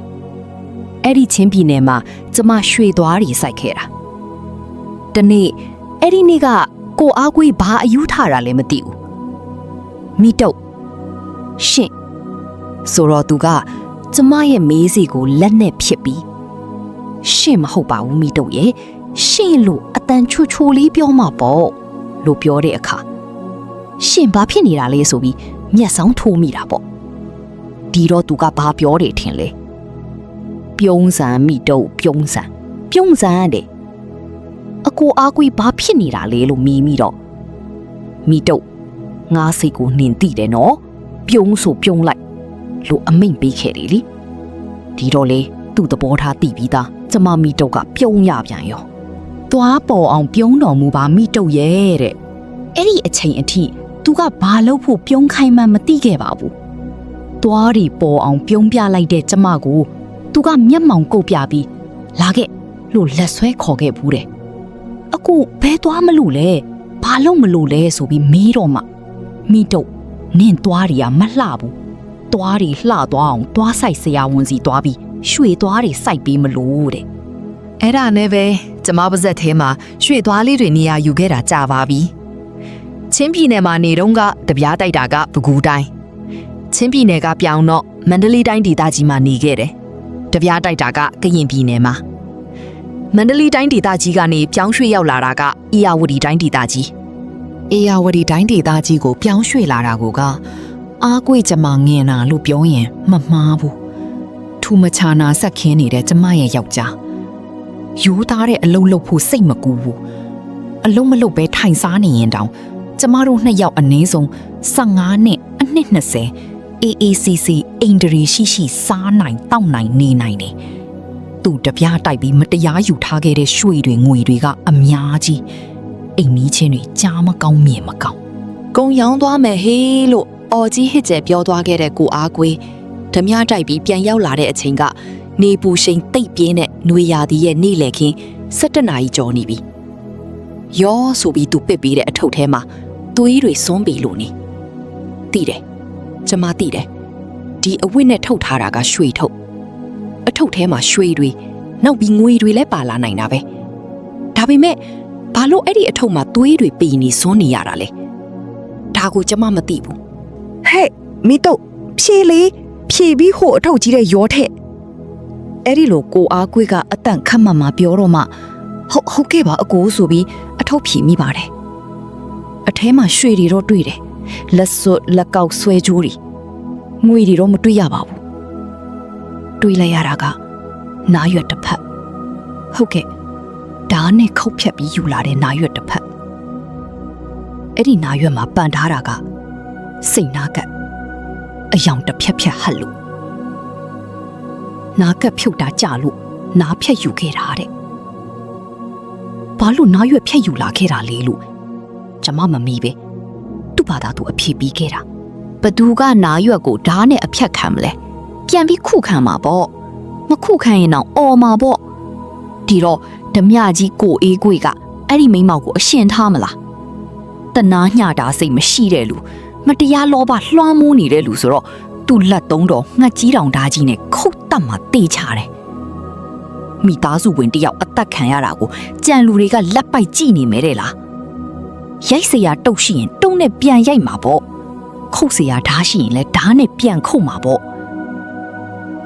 B: အဲ့ဒီချင်းပြည်နယ်မှာကျမရွှေသွားရီစိုက်ခဲ့တာတနေ့အဲ့ဒီနေ့က ကိုအားကိုဘာအယူထတာလဲမသိဘူးမိတုတ်ရှင်ဆိုတော့သူကကျမရဲ့မေးစီကိုလက်နဲ့ဖြစ်ပြီးရှင်မဟုတ်ပါဘူးမိတုတ်ရဲ့ရှင်လို့အတန်ချူချူလေးပြောမှာပေါ့လို့ပြောတဲ့အခါရှင်ဘာဖြစ်နေတာလဲဆိုပြီးမျက်စောင်းထိုးမိတာပေါ့ဒီတော့သူကဘာပြောတယ်ထင်လဲပြုံးစံမိတုတ်ပြုံးစံတဲ့အကိုအားကိုဘာဖြစ်နေတာလဲလို့မေးမိတော့မိတုတ်ငါစိတ်ကိုနှင်တိတယ်နော်ပြုံးဆိုပြုံးလိုက်လို့အမိန့်ပေးခဲ့တယ်လေဒီတော့လေသူ့သဘောထားသိပြီးသားကျမမိတုတ်ကပြုံးရပြန်ရောသွားပေါ်အောင်ပြုံးတော်မူပါမိတုတ်ရဲ့တဲ့အဲ့ဒီအချိန်အထိသူကဘာလို့ဖို့ပြုံးခိုင်းမှမသိခဲ့ပါဘူးသွားရီပေါ်အောင်ပြုံးပြလိုက်တဲ့ကျမကိုသူကမျက်မှောင်ကုတ်ပြပြီးလာခဲ့လို့လက်ဆွဲခေါ်ခဲ့ဘူးတဲ့အခုဘဲသွားမလို့လဲဘာလို့မလို့လဲဆိုပြီးမေးတော့မှမိတုတ်နင့်သွားရီကမလှဘူးသွားရီလှသွားအောင်သွားဆိုင်ဆရာဝန်စီသွားပြီးရွှေသွားရီစိုက်ပေးမလို့တဲ့အဲ့ဒါနဲ့ပဲကျမပါဇက်ထဲမှာရွှေသွားလေးတွေနေရာယူခဲ့တာကြာပါပြီချင်းပြည်နယ်မှာနေတော့ကတပြားတိုက်တာကပဲခူးတိုင်းချင်းပြည်နယ်ကပြောင်းတော့မန္တလေးတိုင်းဒေသကြီးမှာနေခဲ့တယ်တပြားတိုက်တာကကရင်ပြည်နယ်မှာမန္တလေးတိုင်းဒေသကြီးကနေပြောင်းရွှေ့ရောက်လာတာကအေရဝတီတိုင်းဒေသကြီးအေရဝတီတိုင်းဒေသကြီးကိုပြောင်းရွှေ့လာတာကအားကိုကျမငင်နာလို့ပြောရင်မမှားဘူးထူမချာနာဆက်ခင်းနေတဲ့ကျမရဲ့ယောက်ျားယူသားတဲ့အလုံးလုံးဖို့စိတ်မကူဘူးအလုံးမလုံးပဲထိုင်စားနေရင်တောင်ကျမတို့နှစ်ယောက်အနည်းဆုံး15နှစ်အနှစ်20 AACC အိန္ဒြေရှိစားနိုင်တောက်နိုင်နေနိုင်တယ်သူတပြားတိုက်ပြီးမတရားယူထားခဲ့တဲ့ရွှေတွေငွေတွေကအများကြီးအိမ်မီးချင်းတွေကြားမကောင်းမြင်မကောင်းကုံရောင်းသွားမယ်ဟေးလို့အော်ကြီးဟစ်ကျဲပြောသွားခဲ့တဲ့ကိုအားကွေးဓမြတိုက်ပြီးပြန်ရောက်လာတဲ့အချိန်ကနေပူရှိန်တိတ်ပြင်းတဲ့နွေရာသီရဲ့နေ့လည်ခင်း17နာရီကျော်နေပြီရောဆိုပြီးသူပစ်ပြီးတဲ့အထုပ်ထဲမှာသွေးတွေစွန်းပေလို့နေသိတယ်ကျမသိတယ်ဒီအဝတ်နဲ့ထုတ်ထားတာကရွှေထုတ်အထုပ်ထဲမှာရွှေတွေနောက်ပြီးငွေတွေလည်းပါလာနိုင်တာပဲဒါပေမဲ့ဘာလို့အဲ့ဒီအထုပ်မှာသွေးတွေပေနေစွန်းနေရတာလဲဒါကိုကျမမသိဘူးဟဲ့မိတော့ဖြေပြီးဟိုအထုပ်ကြီးတဲ့ရောထက်အဲ့ဒီလိုကိုအားကွေးကအတန့်ခတ်မှမှပြောတော့မှဟုတ်ကဲ့ပါအကိုဆိုပြီးအထုပ်ဖြေမိပါတယ်အထဲမှာရွှေတွေတော့တွေ့တယ်လက်စွပ်လက်ကောက်ဆွဲကြိုးတွေငွေတွေတော့မတွေ့ရပါဘူးတွေ့လိုက်ရတာကနားရွက်တစ်ဖက်ဟုတ်ကဲ့ဓာတ်နဲ့ခုတ်ဖြတ်ပြီးယူလာတဲ့နားရွက်တစ်ဖက်အဲ့ဒီနားရွက်မှာပန်ထားတာကစိတ်နာကပ်အယောင်တစ်ဖြက်ဖြက်ဟတ်လို့နားကပ်ဖြုတ်တာကြလို့နားဖြက်ယူခဲ့တာတဲ့ဘာလို့နားရွက်ဖြက်ယူလာခဲ့တာလဲလို့ကျမမမီးပဲသူ့ဘာသာသူအဖြေပြီးခဲ့တာဘသူကနားရွက်ကိုဓာတ်နဲ့အဖြက်ခံမလဲပြန်ပြီးခုခံမှာပေါ့မခုခံရင်တော့အော်မှာပေါ့ဒီတော့ဓမြကြီးကိုအေးကွေကအဲ့ဒီမိန်းမောက်ကိုအရှင်ထားမလားတနာညတာစိတ်မရှိတဲ့လူမတရားလောဘလွှမ်းမိုးနေတဲ့လူဆိုတော့သူ့လက်သုံးတော်ငှက်ကြီးတောင်ဓာကြီးနဲ့ခုတ်တက်မှတေးချတယ်မိသားစုဝင်တယောက်အသက်ခံရတာကိုကြံလူတွေကလက်ပိုက်ကြည့်နေမဲတဲ့လားရိုက်စရာတုတ်ရှိရင်တုံးနဲ့ပြန်ရိုက်မှာပေါ့ခုတ်စရာဓာရှိရင်လည်းဓာနဲ့ပြန်ခုတ်မှာပေါ့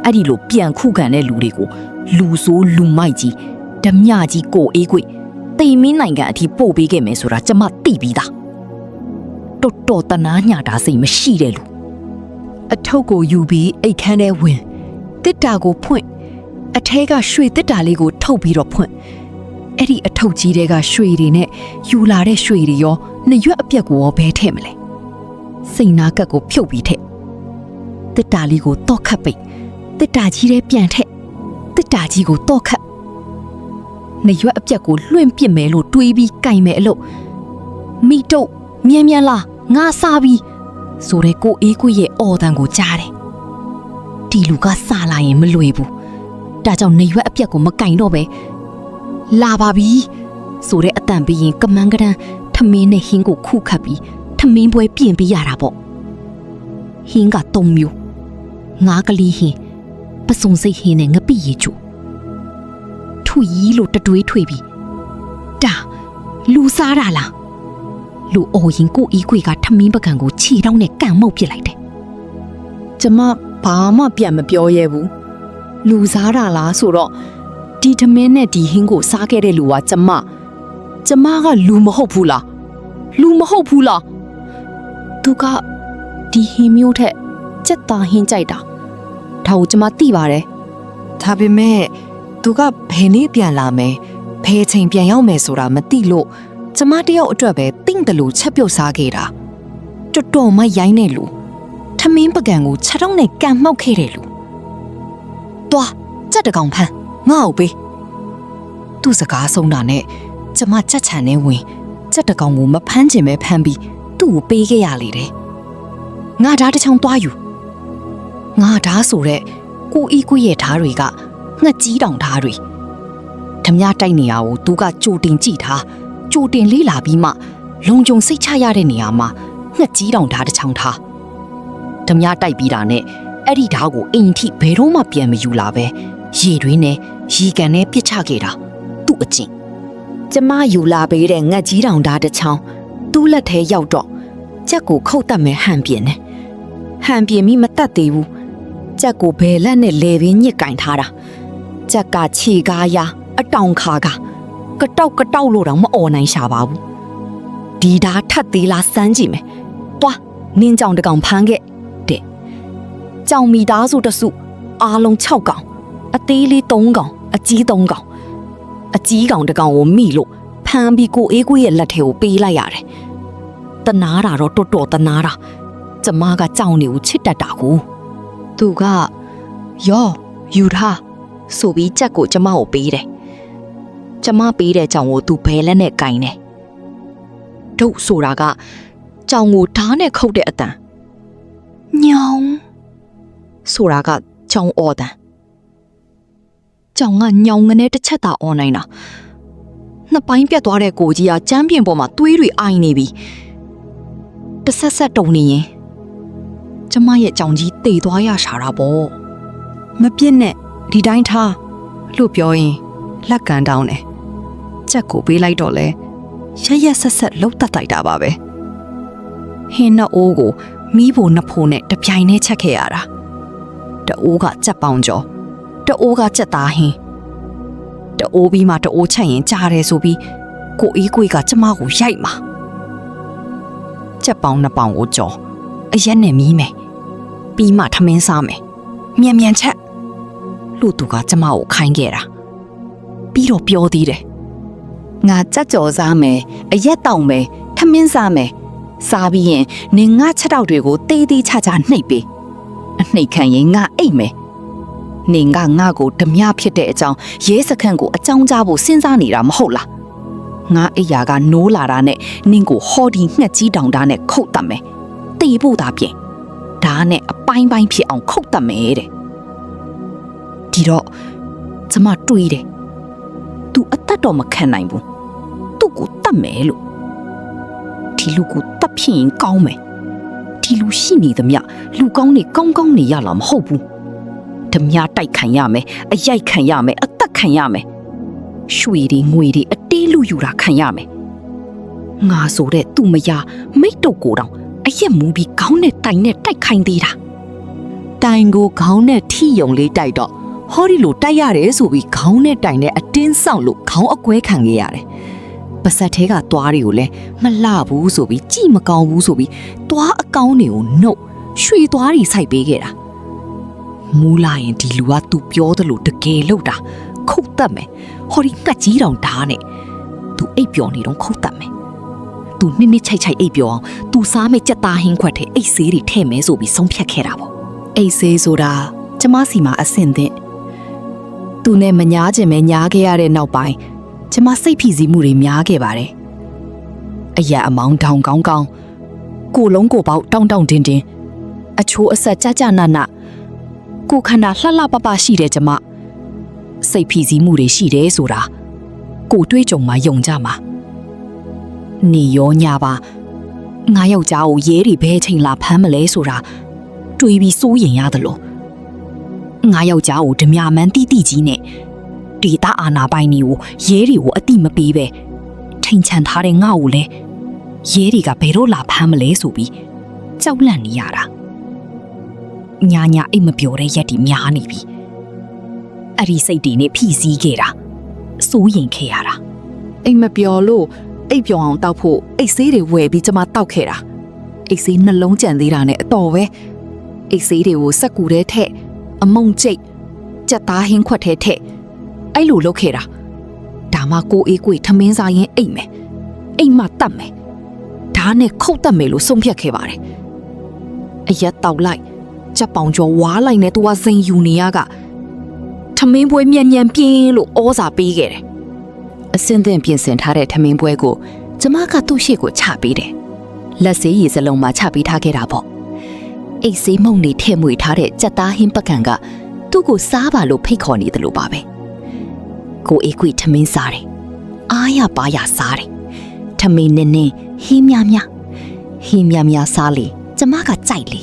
B: အဲ့ဒီလိုပြန်ခုခံတဲ့လူတွေကိုလူဆိုးလူမိုက်ကြီးဓမြကြီးကိုအေးကွေတိမ်မင်းနိုင်ငံအထိပို့ပေးခဲ့မယ်ဆိုတာကျမသိပြီးသားတော်တနာညတာစိတ်မရှိတဲ့လူအထုပ်ကိုယူပြီးအိတ်ခမ်းထဲဝင်တစ်တာကိုဖွင့်အထဲကရွှေတစ်တာလေးကိုထုတ်ပြီးတော့ဖွင့်အဲ့ဒီအထုပ်ကြီးတွေကရွှေတွေနဲ့ယူလာတဲ့ရွှေတွေရောနှစ်ရွက်အပြက်ကိုရောဘဲထည့်မလဲစိတ်နာကပ်ကိုဖြုတ်ပြီးထည့်တစ်တာလေးကိုတော့ခတ်ပိတ်တစ်တာကြီးထဲပြန်ထည့်တစ်တာကြီးကိုတော့ခတ်နှစ်ရွက်အပြက်ကိုလွှင့်ပစ်မယ်လို့တွေးပြီးကင်မယ်အလို့မိတုတ်မြန်လာငါစားပြီးဆိုတဲ့ကိုအေးကွေရဲ့အော်တန်ကိုကြားတယ်ဒီလူကစားလာရင်မလွေဘူးဒါကြောင့်နေရွက်အပြက်ကိုမကင်တော့ပဲလာပါပြီဆိုတဲ့အတန်ပြီးရင်ကမန်းကရန်ထမင်းနဲ့ဟင်းကိုခုခတ်ပြီးထမင်းပွဲပြင်ပေးရတာပေါ့ဟင်းက3မျိုးငါးကလေးဟင်းပစုံစိတ်ဟင်းနဲ့ငပိရီချိုထွီလို့တတွေးထွေပြီးဒါလူစားတာလား
A: လူအော်ရင်ကိုအီးခွေကထမင်းပကံကိုခြေထောက်နဲ့ကန်မှုတ်ပစ်လိုက်တယ်
B: ကျမဘာမှပြန်မပြောရဲဘူးလူစားတာလားဆိုတော့ဒီထမင်းနဲ့ဒီဟင်းကိုစားခဲ့တဲ့လူကကျမကလူမဟုတ်ဘူးလားလူမဟုတ်ဘူးလားသူကဒီဟင်းမျိုးထက်စက်သားဟင်းကြိုက်တာဒါကိုကျမသိပါတယ်ဒါပေမဲ့သူကဘယ်နေ့ပြန်လာမယ်ဘယ်ချိန်ပြန်ရောက်မယ်ဆိုတာမသိလို့ကျမတယောက်အတွက်ပဲတင့်တယ်လို့ချက်ပြုတ်စားခဲ့တာတော်တော်မှရိုင်းနေလူထမင်းပကံကိုခြေထောက်နဲ့ကန်မှောက်ခဲ့တယ်လူသွားကြက်တကောင်ဖမ်းငါ့ကိုပေးသူ့စကားဆုံးတာနဲ့ကျမကြက်ချန်နဲ့ဝင်ကြက်တကောင်ကိုမဖမ်းချင်ပဲဖမ်းပြီးသူ့ကိုပေးခဲ့ရလေတယ်ငါဓာတ်တစ်ချောင်းသွားယူငါဓာတ်ဆိုတဲ့ကိုအီးကိုရဲ့ဓာတ်တွေကငှက်ကြီးတောင်ဓာတ်တွေဓမြတိုက်နေရကိုသူကကြိုတင်ကြည့်ထားကြိုတင်လေးလာပြီးမှလုံခြုံစိတ်ချရတဲ့နေရာမှာငှက်ကြီးတောင်ဓာတ်တစ်ချောင်းထားဓမြတိုက်ပြီးတာနဲ့အဲ့ဒီဓာတ်ကိုအိမ်ထိဘယ်တော့မှပြန်မယူလာပဲရေတွင်းနဲ့ရေကန်နဲ့ပြစ်ချခဲ့တာသူ့အကျင့်ကျမယူလာပေးတဲ့ငှက်ကြီးတောင်ဓာတ်တစ်ချောင်းသူ့လက်ထဲရောက်တော့ကြက်ကိုခုတ်တက်မယ်ဟန်ပြင်းတယ်ဟန်ပြင်းပြီးမတက်သေးဘူးကြက်ကိုဘယ်လက်နဲ့လေပင်ညစ်ကင်ထားတာကြက်ကခြေကားရအတောင်ခါကတောက်လို့တော့မအော်နိုင်ရှာပါဘူးဒီဓာတ်ထပ်သေးလားစမ်းကြည့်မယ်တွားနင်းကြောင်တကောင်ဖမ်းခဲ့တဲ့ကြောင်မီသားစုတစုအားလုံး6ကောင်အသေးလေး3ကောင်အကြီး3ကောင်အကြီးကောင်တကောင်ကိုမိလို့ဖမ်းပြီးကိုအေးကိုရဲ့လက်ထဲကိုပေးလိုက်ရတယ်တနာတာတော့တော်တော်တနာတာကျမကကြောင်နေကိုချစ်တတ်တာကိုသူကယောယူထားဆိုပြီးကြက်ကိုကျမကိုပေးတယ်ကျမပေးတဲ့ကြောင်ကိုသူဘဲလက်နဲ့ကင်တယ်ဒုတ်ဆိုတာကကြောင်ကိုဓာတ်နဲ့ခုတ်တဲ့အတန်ညောင်ဆိုတာကကြောင်အော်တန်ကြောင်ကညောင်ငနဲ့တစ်ချက်သာအော်နိုင်တာနှစ်ပိုင်းပြတ်သွားတဲ့ကိုကြီးကကျမ်းပြင်ပေါ်မှာသွေးတွေအိုင်နေပြီတဆက်တုံနေရင်ကျမရဲ့ကြောင်ကြီးတေသွားရရှာတာပေါ့မပြစ်နဲ့ဒီတိုင်းထားလို့ပြောရင်လက်ကန်တောင်းတယ်ကြက်ကိုပေးလိုက်တော့လဲရက်ဆက်လှုပ်တတ်တိုက်တာပါပဲဟင်းနှအိုးကိုမီးဖို့နှစ်ဖို့နဲ့တပြိုင်နဲ့ချက်ခဲ့ရတာတအိုးကကြက်ပေါင်ကျော်တအိုးကကြက်သားဟင်းတအိုးပြီးမှတအိုးချက်ရင်ကြားတယ်ဆိုပြီးကိုအေးကိုကကျမကိုရိုက်မှာကြက်ပေါင်နှစ်ပေါင်ကိုကြော်အရက်နဲ့မီးမယ်ပြီးမှထမင်းစားမယ်မြန်ချက်လို့သူကကျမကိုခိုင်းခဲ့တာပြီးတော့ပြောသေးတယ်ငါကြက်ကြော်စားမယ်အရက်တောင်မယ်ထမင်းစားမယ်စားပြီးရင်နင်ငါချက်တောက်တွေကိုတေးသေးချာနှိပ်ပေးအနှိပ်ခံရင်ငါအိတ်မယ်နင်ကငါကိုဓမြဖြစ်တဲ့အကြောင်းရဲစခန်းကိုအကြောင်းကြားဖို့စဉ်းစားနေတာမဟုတ်လားငါအိယာကနိုးလာတာနဲ့နင်ကိုဟော်ဒီငှက်ကြီးတောင်တာနဲ့ခုတ်တတ်မယ်တေးဖို့သာပြင်ဒါနဲ့အပိုင်းပိုင်းဖြစ်အောင်ခုတ်တတ်မယ်တဲ့ဒီတော့ကျမတွေးတယ်သူအသက်တော့မခံနိုင်ဘူးသူ့ကိုတတ်မယ်လို့ဒီလူကိုတတ်ဖြစ်ရင်ကောင်းမယ်ဒီလူရှိနေသမျှလူကောင်းနေကောင်းနေရလားမဟုတ်ဘူးဓမြတိုက်ခံရမယ်အရိုက်ခံရမယ်အသက်ခံရမယ်ရွှေတွေငွေတွေအတေးလူယူတာခံရမယ်ငါဆိုတဲ့သူ့မယားမိတ်တုတ်ကိုတောင်အရက်မူပြီးခေါင်းနဲ့တိုင်နဲ့တိုက်ခိုင်းသေးတာတိုင်ကိုခေါင်းနဲ့ထိယုံလေးတိုက်တော့ဟောဒီလိုတိုက်ရတယ်ဆိုပြီးခေါင်းနဲ့တိုင်နဲ့အတင်းဆောင်လို့ခေါင်းအကွဲခံခဲ့ရတယ်ပါဆက်သေးကသွားတွေကိုလည်းမလှဘူးဆိုပြီးကြည်မကောင်းဘူးဆိုပြီးသွားအကောင်းတွေကိုနှုတ်ရွှေသွားတွေစိုက်ပေးခဲ့တာမူလာရင်ဒီလူကသူပြောသလိုတကယ်လို့တာခုတ်တတ်မယ်ဟောဒီငှက်ကြီးတောင်ဓာတ်နဲ့သူအိပ်ပျော်နေတော့ခုတ်တတ်မယ်သူနှစ်ချိုက်အိပ်ပျော်အောင်သူစားမဲ့ကြက်သားဟင်းခွက်ထဲအိတ်ဆေးတွေထည့်မယ်ဆိုပြီးဆုံးဖြတ်ခဲ့တာပေါ့အိတ်ဆေးဆိုတာကျမစီမှာအဆင့်သင့်သူနဲ့မညားခြင်းပဲညားခဲ့ရတဲ့နောက်ပိုင်းကျမစိတ်ဖိစီးမှုတွေများခဲ့ပါတယ်အရာအမောင်းတောင်ကောင်းကိုလုံးကိုပေါက်တောင်းတင်းအချိုးအဆက်ကြနာကိုခန္ဓာလှပရှိတဲ့ကျမစိတ်ဖိစီးမှုတွေရှိတယ်ဆိုတာကိုတွေးကြုံမှယုံကြမှာနေရောညာပါငါယောက်ျားကိုရဲတွေဘဲချိန်လာဖမ်းမလဲဆိုတာတွေးပြီးစိုးရင်ရတယ်လို့ငါယောက်ျားကိုဓမြမန်းတိကြီးနဲ့ဒေတာအာနာပိုင်တွေကိုရဲတွေကိုအတိမပေးပဲထိန်ချန်ထားတဲ့ငါ့ကိုလည်း ရဲတွေကဘယ်တော့လာဖမ်းမလဲဆိုပြီးကြောက်လန့်နေရတာညာအိတ်မပြောတဲ့ရက်ဒီများနေပြီအဲ့ဒီစိတ်တွေနဲ့ဖြီးစည်းခဲ့တာစိုးရင်ခဲ့ရတာ
D: အိမ်မပျော်လို့အိပ်ပျော်အောင်တောက်ဖို့အိတ်ဆေးတွေဝယ်ပြီးကျမတောက်ခဲ့တာအိတ်ဆေးနှလုံးကြံသေးတာနဲ့အတော်ပဲအိတ်ဆေးတွေကိုစက်ကူထဲထည့်အမုံကျိတ်ကြက်သားဟင်းခွက်ထဲထည့်အဲ့လိုလုပ်ခဲ့တာဒါမှကိုအေးကိုထမင်းစားရင်အိတ်မယ်အိမ်မတတ်မယ်ဒါနဲ့ခုတ်တတ်မယ်လို့ဆုံးဖြတ်ခဲ့ပါတယ်အရက်တောက်လိုက်ကြက်ပေါင်ကျော်ဝါလိုက်နဲ့သူကစိန်ယူနေရကထမင်းပွဲမြန်မြန်ပြင်းလို့ဩဇာပေးခဲ့တယ်အစင်းသင့်ပြင်ဆင်ထားတဲ့ထမင်းပွဲကိုကျမကသူ့ရှေ့ကိုချပေးတယ်လက်ဆေးရည်စလုံးမှာချပေးထားခဲ့တာပေါ့အိတ်ဆေးမုံနေထဲ့မွေထားတဲ့ကြက်သားဟင်းပကံကသူ့ကိုစားပါလို့ဖိတ်ခေါ်နေတယ်လို့ပါပဲကိုအေးကွေထမင်းစားတယ်အားရပါရစားတယ်ထမင်းနဲ့ဟင်းများများစားလေကျမကကြိုက်လေ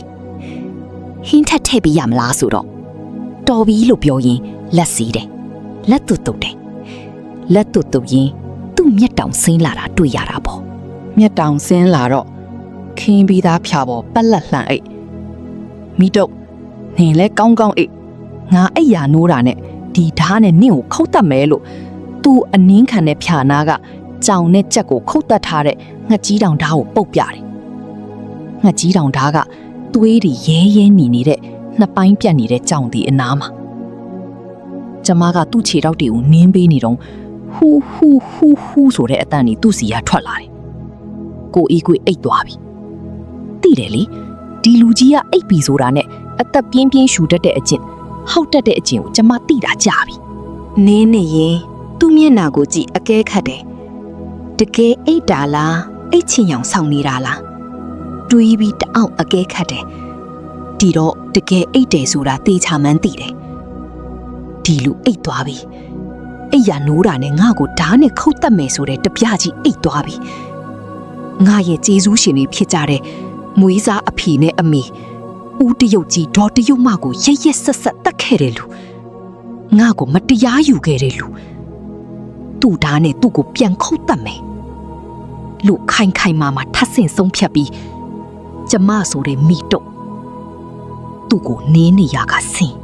D: ဟင်းထက်ထည့်ပေးရမလားဆိုတော့တော်ပြီလို့ပြောရင်လက်စီးတယ်လက်တုတ်တယ်လက်တုတ်ရင်သူ့မျက်တောင်ဆင်းလာတာတွေ့ရတာပေါ့မျက်တောင်ဆင်းလာတော့ခင်းပြီးသားဖြာပေါ်ပက်လက်လှန်အိတ်မိတော့နင်လဲကောင်းကောင်းအိတ်ငါအိတ်ရနိုးတာနဲ့ဒီဓာတ်နဲ့နင့်ကိုခုတ်တတ်မယ်လို့သူ့အနင်းခံတဲ့ဖြာနာကကြောင်နဲ့ကြက်ကိုခုတ်တတ်ထားတဲ့ငှက်ကြီးတောင်ဓာတ်ကိုပုတ်ပြတယ်ငှက်ကြီးတောင်ဓာတ်ကသွေးတွေရဲနေနေတဲ့နှစ်ပိုင်းပြတ်နေတဲ့ကြောင်ဒီအနားမှာကျမကသူ့ခြေထောက်တွေကိုနင်းပေးနေတော့ဟူဆိုတဲ့အတန်ကြီးသူ့စီကထွက်လာတယ်ကိုအေးကွေအိတ်သွားပြီသိတယ်လေဒီလူကြီးကအိတ်ပြီဆိုတာနဲ့အသက်ပြင်းရှူတတ်တဲ့အကျင့်ဟောက်တတ်တဲ့အကျင့်ကိုကျမသိတာကြာပြီနင်းနေရင်သူ့မျက်နှာကိုကြည့်အကဲခတ်တယ်တကယ်အိတ်တာလားအိတ်ချင်အောင်ဆောင်နေတာလားတွေးပြီးတအောင်အကဲခတ်တယ်ဒီတော့တကယ်အိတ်တယ်ဆိုတာသေချာမှန်းသိတယ်ဒီလူအိတ်သွားပြီအိတ်ရနိုးတာနဲ့ငါ့ကိုဓာတ်နဲ့ခုတ်တတ်မယ်ဆိုတဲ့တပြကြီးအိတ်သွားပြီငါရဲ့ကျေးဇူးရှင်တွေဖြစ်ကြတဲ့မွေးစားအဖေနဲ့အမေဦးတရုတ်ကြီးဒေါ်တရုတ်မကိုရက်ဆက်တတ်ခဲ့တယ်လူငါ့ကိုမတရားယူခဲ့တယ်လူသူ့ဓာတ်နဲ့သူ့ကိုပြန်ခုတ်တတ်မယ်လူခိုင်မာထပ်ဆင့်ဆုံးဖြတ်ပြီးကျမဆိုတဲ့မိတုတ်သူ့ကိုနင်းနေရကဆင်း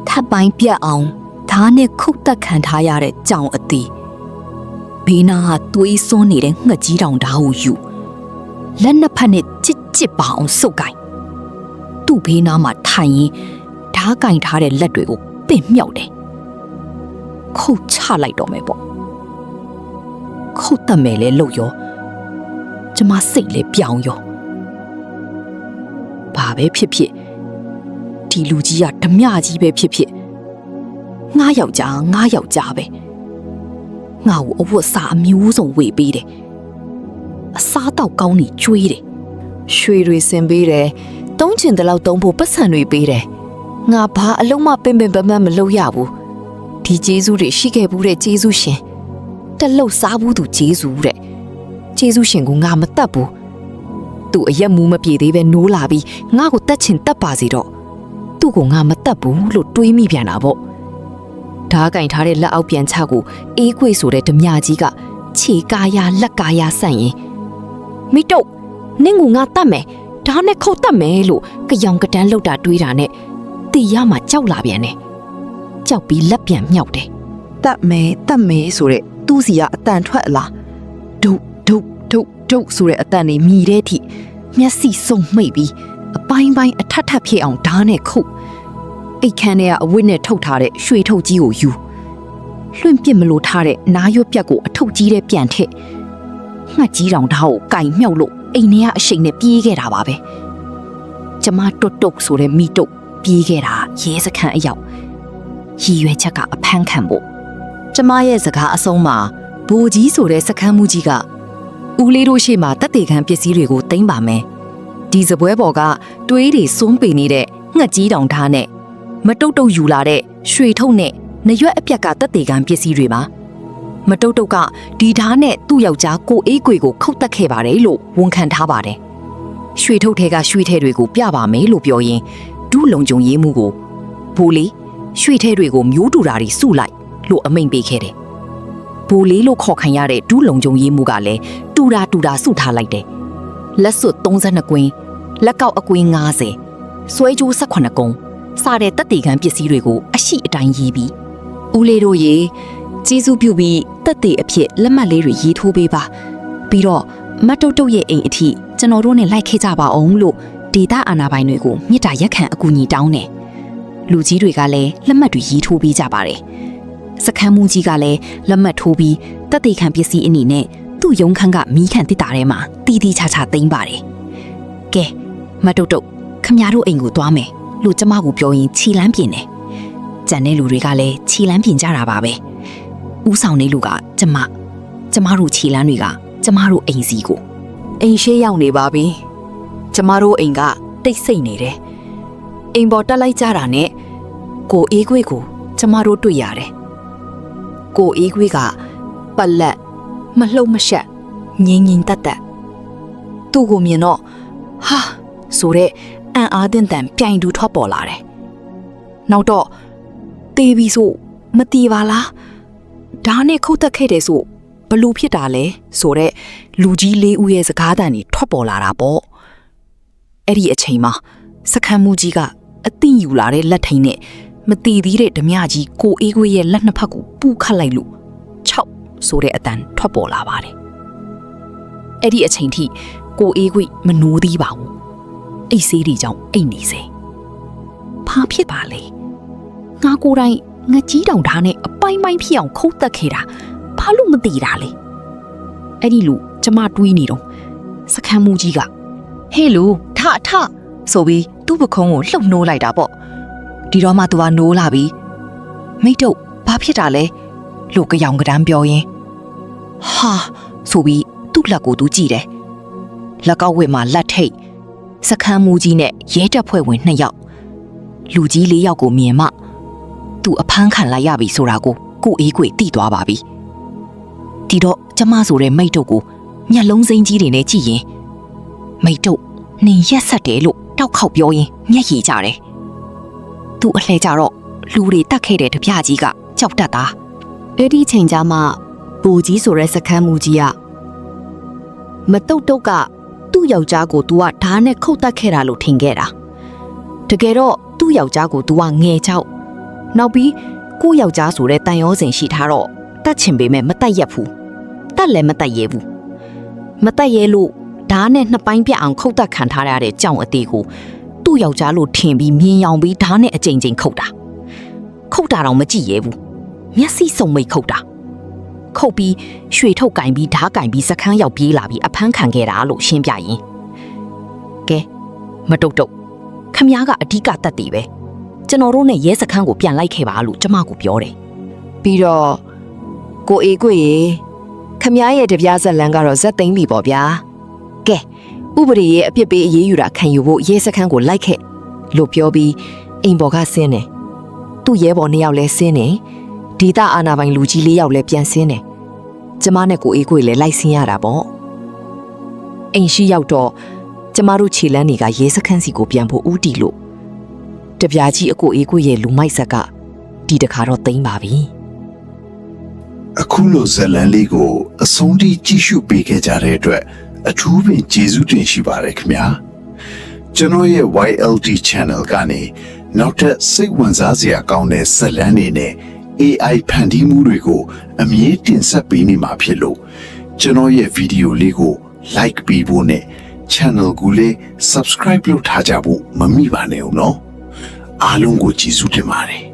D: ထပ်ပိုင်းပြတ်အောင်ဓာတ်နဲ့ခုတ်တက်ခံထားရတဲ့ကြောင်အသေးဘေးနာကသွေးစွန်းနေတဲ့ငှက်ကြီးတောင်ဓာတ်ကိုယူလက်နှစ်ဖက်နဲ့ကြစ်ပါအောင်စုပ်ကိုင်သူ့ဘေးနာမှာထိုင်ရင်ဓာတ်ကင်ထားတဲ့လက်တွေကိုပင့်မြောက်တယ်ခုတ်ချလိုက်တော့မယ်ပေါ့ခုတ်တက်မယ်လေလို့ရောကျမစိတ်လေပြောင်းရောဘာပဲဖြစ်ဒီလူကြီးကဓမြကြီးပဲဖြစ်ငါယောက်ျားပဲငါ့ကိုအဝတ်စားအမျိုးစုံဝေပေးတယ်အစားတောက်ကောင်းနေကျွေးတယ်ရွှေတွေဆင်ပေးတယ်တုံးချင်တဲ့လောက်တုံးဖို့ပတ်စံတွေပေးတယ်ငါဘာအလုံးမပင်ပန်းမလုပ်ရဘူးဒီကျေးဇူးတွေရှိခဲ့ဘူးတဲ့ကျေးဇူးရှင်တလှုပ်စားဘူးသူကျေးဇူးတဲ့ကျေးဇူးရှင်ကငါမတတ်ဘူးသူအရက်မူးမပြေသေးပဲနိုးလာပြီးငါ့ကိုတတ်ချင်တတ်ပါစေတော့သူ့ကိုငါမတတ်ဘူးလို့တွေးမိပြန်တာပေါ့ဓာတ်ကင်ထားတဲ့လက်အောက်ပြန်ချကိုအေးခွေဆိုတဲ့ဓမြကြီးကခြေကာယာလက်ကာယာဆန့်ရင်မိတုတ်နင့်ကိုငါတတ်မယ်ဓာတ်နဲ့ခုတ်တတ်မယ်လို့ကြောင်ကတန်းလှုပ်တာတွေးတာနဲ့တီရမှာကြောက်လာပြန်တယ်ကြောက်ပြီးလက်ပြန်မြောက်တယ်တတ်မယ်ဆိုတဲ့သူ့စီကအတန်ထွက်လာဒုတ်ဆိုတဲ့အတန်နေမြည်တဲ့အထိမျက်စိစုံမိတ်ပြီးအပိုင်းအထပ်ဖြစ်အောင်ဓာတ်နဲ့ခုတ်အိတ်ခမ်းထဲကအဝတ်နဲ့ထုတ်ထားတဲ့ရွှေထုတ်ကြီးကိုယူလွှင့်ပစ်မလို့ထားတဲ့နားရွက်ပြက်ကိုအထုပ်ကြီးထဲပြန်ထည့်ငှက်ကြီးတောင်ဓာတ်ကိုကင်မြှောက်လို့အိမ်ထဲကအရှိန်နဲ့ပြေးခဲ့တာပါပဲကျမတုတ်ဆိုတဲ့မိတုတ်ပြေးခဲ့တာရဲစခန်းအရောက်ရည်ရွယ်ချက်ကအဖမ်းခံဖို့ကျမရဲ့စကားအဆုံးမှာဘိုးကြီးဆိုတဲ့စခန်းမူကြီးကဦးလေးတို့ရှေ့မှာတက်တေခံပစ္စည်းတွေကိုသိမ်းပါမယ်ဒီစပွဲပေါ်ကတွေးတွေစွန်းပေနေတဲ့ငှက်ကြီးတောင်ဓာတ်နဲ့မတုတ်ယူလာတဲ့ရွှေထုတ်နဲ့နရွက်အပြက်ကတက်တေခံပစ္စည်းတွေပါမတုတ်ကဒီဓာတ်နဲ့သူ့ယောက်ျားကိုအေးကွေကိုခုတ်တက်ခဲ့ပါတယ်လို့ဝန်ခံထားပါတယ်ရွှေထုတ်ထဲကရွှေထဲတွေကိုပြပါမယ်လို့ပြောရင်ဒုလုံကြုံရေးမှုကိုဘိုးလေးရွှေထဲတွေကိုမျိုးတူတာတွေစုလိုက်လို့အမိန့်ပေးခဲ့တယ်ဘိုးလေးလို့ခေါ်ခံရတဲ့ဒုလုံကြုံရေးမှုကလည်းတူတာစုထားလိုက်တယ်
B: လက်စွပ်32ကွင်းလက်ကောက်အကွင်း90ဆွဲကြိုး18ကုန်းစတဲ့တက်တေခံပစ္စည်းတွေကိုအရှိအတိုင်းရေးပြီးဦးလေးတို့ရေကျေးဇူးပြုပြီးတက်တေအဖြစ်လက်မှတ်လေးတွေရေးထိုးပေးပါပြီးတော့မတ်တုတ်တုတ်ရဲ့အိမ်အထိကျွန်တော်တို့နဲ့လိုက်ခဲ့ကြပါအောင်လို့ဒေတာအာနာပိုင်တွေကိုမြစ်တာရက်ခံအကူအညီတောင်းတယ်လူကြီးတွေကလည်းလက်မှတ်တွေရေးထိုးပေးကြပါတယ်စခန်းမူကြီးကလည်းလက်မှတ်ထိုးပြီးတက်တေခံပစ္စည်းအနေနဲ့သူ့ရုံးခန်းကမီးခံတစ်တာထဲမှာတီးတီးချာချာသိမ်းပါတယ်ကဲမတ်တုတ်တုတ်ခမရတို့အိမ်ကိုသွားမယ်လို့ကျမကိုပြောရင်ခြီလန်းပြင်တယ်ကြံတဲ့လူတွေကလည်းခြီလန်းပြင်ကြတာပါပဲဦးဆောင်တဲ့လူကကျမတို့ခြီလန်းတွေကကျမတို့အိမ်စီကိုအိမ်ရှေးရောက်နေပါပြီကျမတို့အိမ်ကတိတ်ဆိတ်နေတယ်အိမ်ပေါ်တက်လိုက်ကြတာနဲ့ကိုအေးခွေးကိုကျမတို့တွေ့ရတယ်ကိုအေးခွေးကပလက်မလှုပ်မရှက်ငင်းငင်းတက်တက်သူ့ကိုမြင်တော့ဟာဆိုတဲ့အံ့အားသင့်တန်ပြိုင်တူထွက်ပေါ်လာတယ်နောက်တော့တေးပြီးဆိုမတီးပါလားဒါနဲ့ခုတ်တက်ခဲ့တယ်ဆိုဘလို့ဖြစ်တာလဲဆိုတဲ့လူကြီး၄ဦးရဲ့စကားသံတွေထွက်ပေါ်လာတာပေါ့အဲ့ဒီအချိန်မှာစခန်းမူကြီးကအသိယူလာတဲ့လက်ထိန်နဲ့မတီးသေးတဲ့ဓမြကြီးကိုအေးခွေးရဲ့လက်နှစ်ဖက်ကိုပူခတ်လိုက်လို့6ဆိုတဲ့အတန်ထွက်ပေါ်လာပါတယ်အဲ့ဒီအချိန်ထိကိုအေးခွေးမနိုးသေးပါဘူးအိတ်ဆေးတွေကြောင့်အိတ်နေစေဘာဖြစ်ပါလဲငါကိုယ်တိုင်ငကြီးတောင်ဓာတ်နဲ့အပိုင်းပိုင်းဖြစ်အောင်ခုတ်တက်ခဲ့တာဘာလို့မသိတာလဲအဲ့ဒီလူကျမတွေးနေတော့စခန်းမူကြီးကဟေးလူထဆိုပြီးသူ့ပခုံးကိုလှုပ်နှိုးလိုက်တာပေါ့ဒီတော့မှသူကနိုးလာပြီးမိတ်တို့ဘာဖြစ်တာလဲလို့ကြောင်ကတန်းပြောရင်းဟာဆိုပြီးသူ့လက်ကိုသူကြည့်တယ်လက်ကောက်ဝက်မှာလက်ထိတ်စခန်းမူကြီးနဲ့ရဲတပ်ဖွဲ့ဝင်2ယောက်လူကြီး4ယောက်ကိုမြင်မှသူအဖမ်းခံလိုက်ရပြီဆိုတာကိုအေးခွေသိသွားပါပြီဒီတော့ကျမဆိုတဲ့မိတ်တို့ကိုမျက်လုံးစိမ်းကြီးတွေနဲ့ကြည့်ရင်မိတ်တို့နင်ရက်ဆက်တယ်လို့တောက်ခေါက်ပြောရင်မျက်ရည်ကျတယ်သူအလှဲကြတော့လူတွေတတ်ခဲ့တဲ့တပြကြီးကကြောက်တတ်တာအဲ့ဒီချိန်ကျမှဘူကြီးဆိုတဲ့စခန်းမူကြီးကမတုတ်တုတ်ကသူ့ယောက်ျားကို तू ကဓာတ်နဲ့ခုတ်တက်ခဲ့တာလို့ထင်ခဲ့တာတကယ်တော့သူ့ယောက်ျားကို तू ကငယ်ချောက်နောက်ပြီးကိုယောက်ျားဆိုတဲ့တန်ရောစင်ရှိထားတော့တတ်ချင်ပေမဲ့မတတ်ရက်ဘူးတတ်လည်းမတတ်ရဲဘူးမတတ်ရဲလို့ဓာတ်နဲ့2ပိုင်းပြတ်အောင်ခုတ်တက်ခံထားရတဲ့ကြောင်အသေးကိုသူ့ယောက်ျားလို့ထင်ပြီးမြင်ရောင်ပြီးဓာတ်နဲ့အကြိမ်ကြိမ်ခုတ်တာတော့မကြည့်ရဲဘူးမျက်စိစုံမိတ်ခုတ်တာခုတ်ပြီးရွှေထုတ်ကင်ပြီးဓာတ်ကင်ပြီးစခန်းရောက်ပြေးလာပြီးအဖမ်းခံခဲ့တာလို့ရှင်းပြရင်ကဲမတုတ်ခမ ्या ကအဓိကတတ်တည်ပဲကျွန်တော်တို့နဲ့ရဲစခန်းကိုပြန်လိုက်ခဲ့ပါလို့ကျမကိုပြောတယ်ပြီးတော့ကိုအေးကွေရေခမ ्या ရဲ့တပြားဆက်လန်းကတော့ဇက်သိမ်းပြီပေါ့ဗျာကဲဥပဒေရဲ့အပြစ်ပေးအေးအေးယူတာခံယူဖို့ရဲစခန်းကိုလိုက်ခဲ့လို့ပြောပြီးအိမ်ပေါ်ကဆင်းတယ်သူ့ရဲဘော်2ယောက်လဲဆင်းတယ်ဒေတာအာနာပိုင်လူကြီး4ယောက်လဲပြန်ဆင်းတယ်ကျမနဲ့ကိုအေးကွေလဲလိုက်ဆင်းရတာပေါ့အိမ်ရှိရောက်တော့ကျမတို့ခြေလန်းတွေကရဲစခန်းစီကိုပြန်ဖို့ဦးတီလို့တပြားကြီးအကိုအေးကွေရဲ့လူမိုက်ဆက်ကဒီတခါတော့သိမ်းပါပြီ
E: အခုလိုဇလန်လေးကိုအဆုံးထိကြည့်ရှုပေးခဲ့ကြတဲ့အတွက်အထူးပင်ကျေးဇူးတင်ရှိပါတယ်ခင်ဗျာကျွန်တော်ရဲ့ YLD Channel ကနေနောက်ထပ်စိတ်ဝင်စားစရာကောင်းတဲ့ဇလန်တွေနဲ့ AI ဖန်တီးမှုတွေကိုအမြဲတင်ဆက်ပေးနေမှာဖြစ်လို့ကျွန်တော်ရဲ့ဗီဒီယိုလေးကို like ပေးဖို့နဲ့ channel ကိုလည်း subscribe လုပ်ထားကြဖို့မမိပါနဲ့ဦးနော်အားလုံးကိုကျေးဇူးတင်ပါတယ်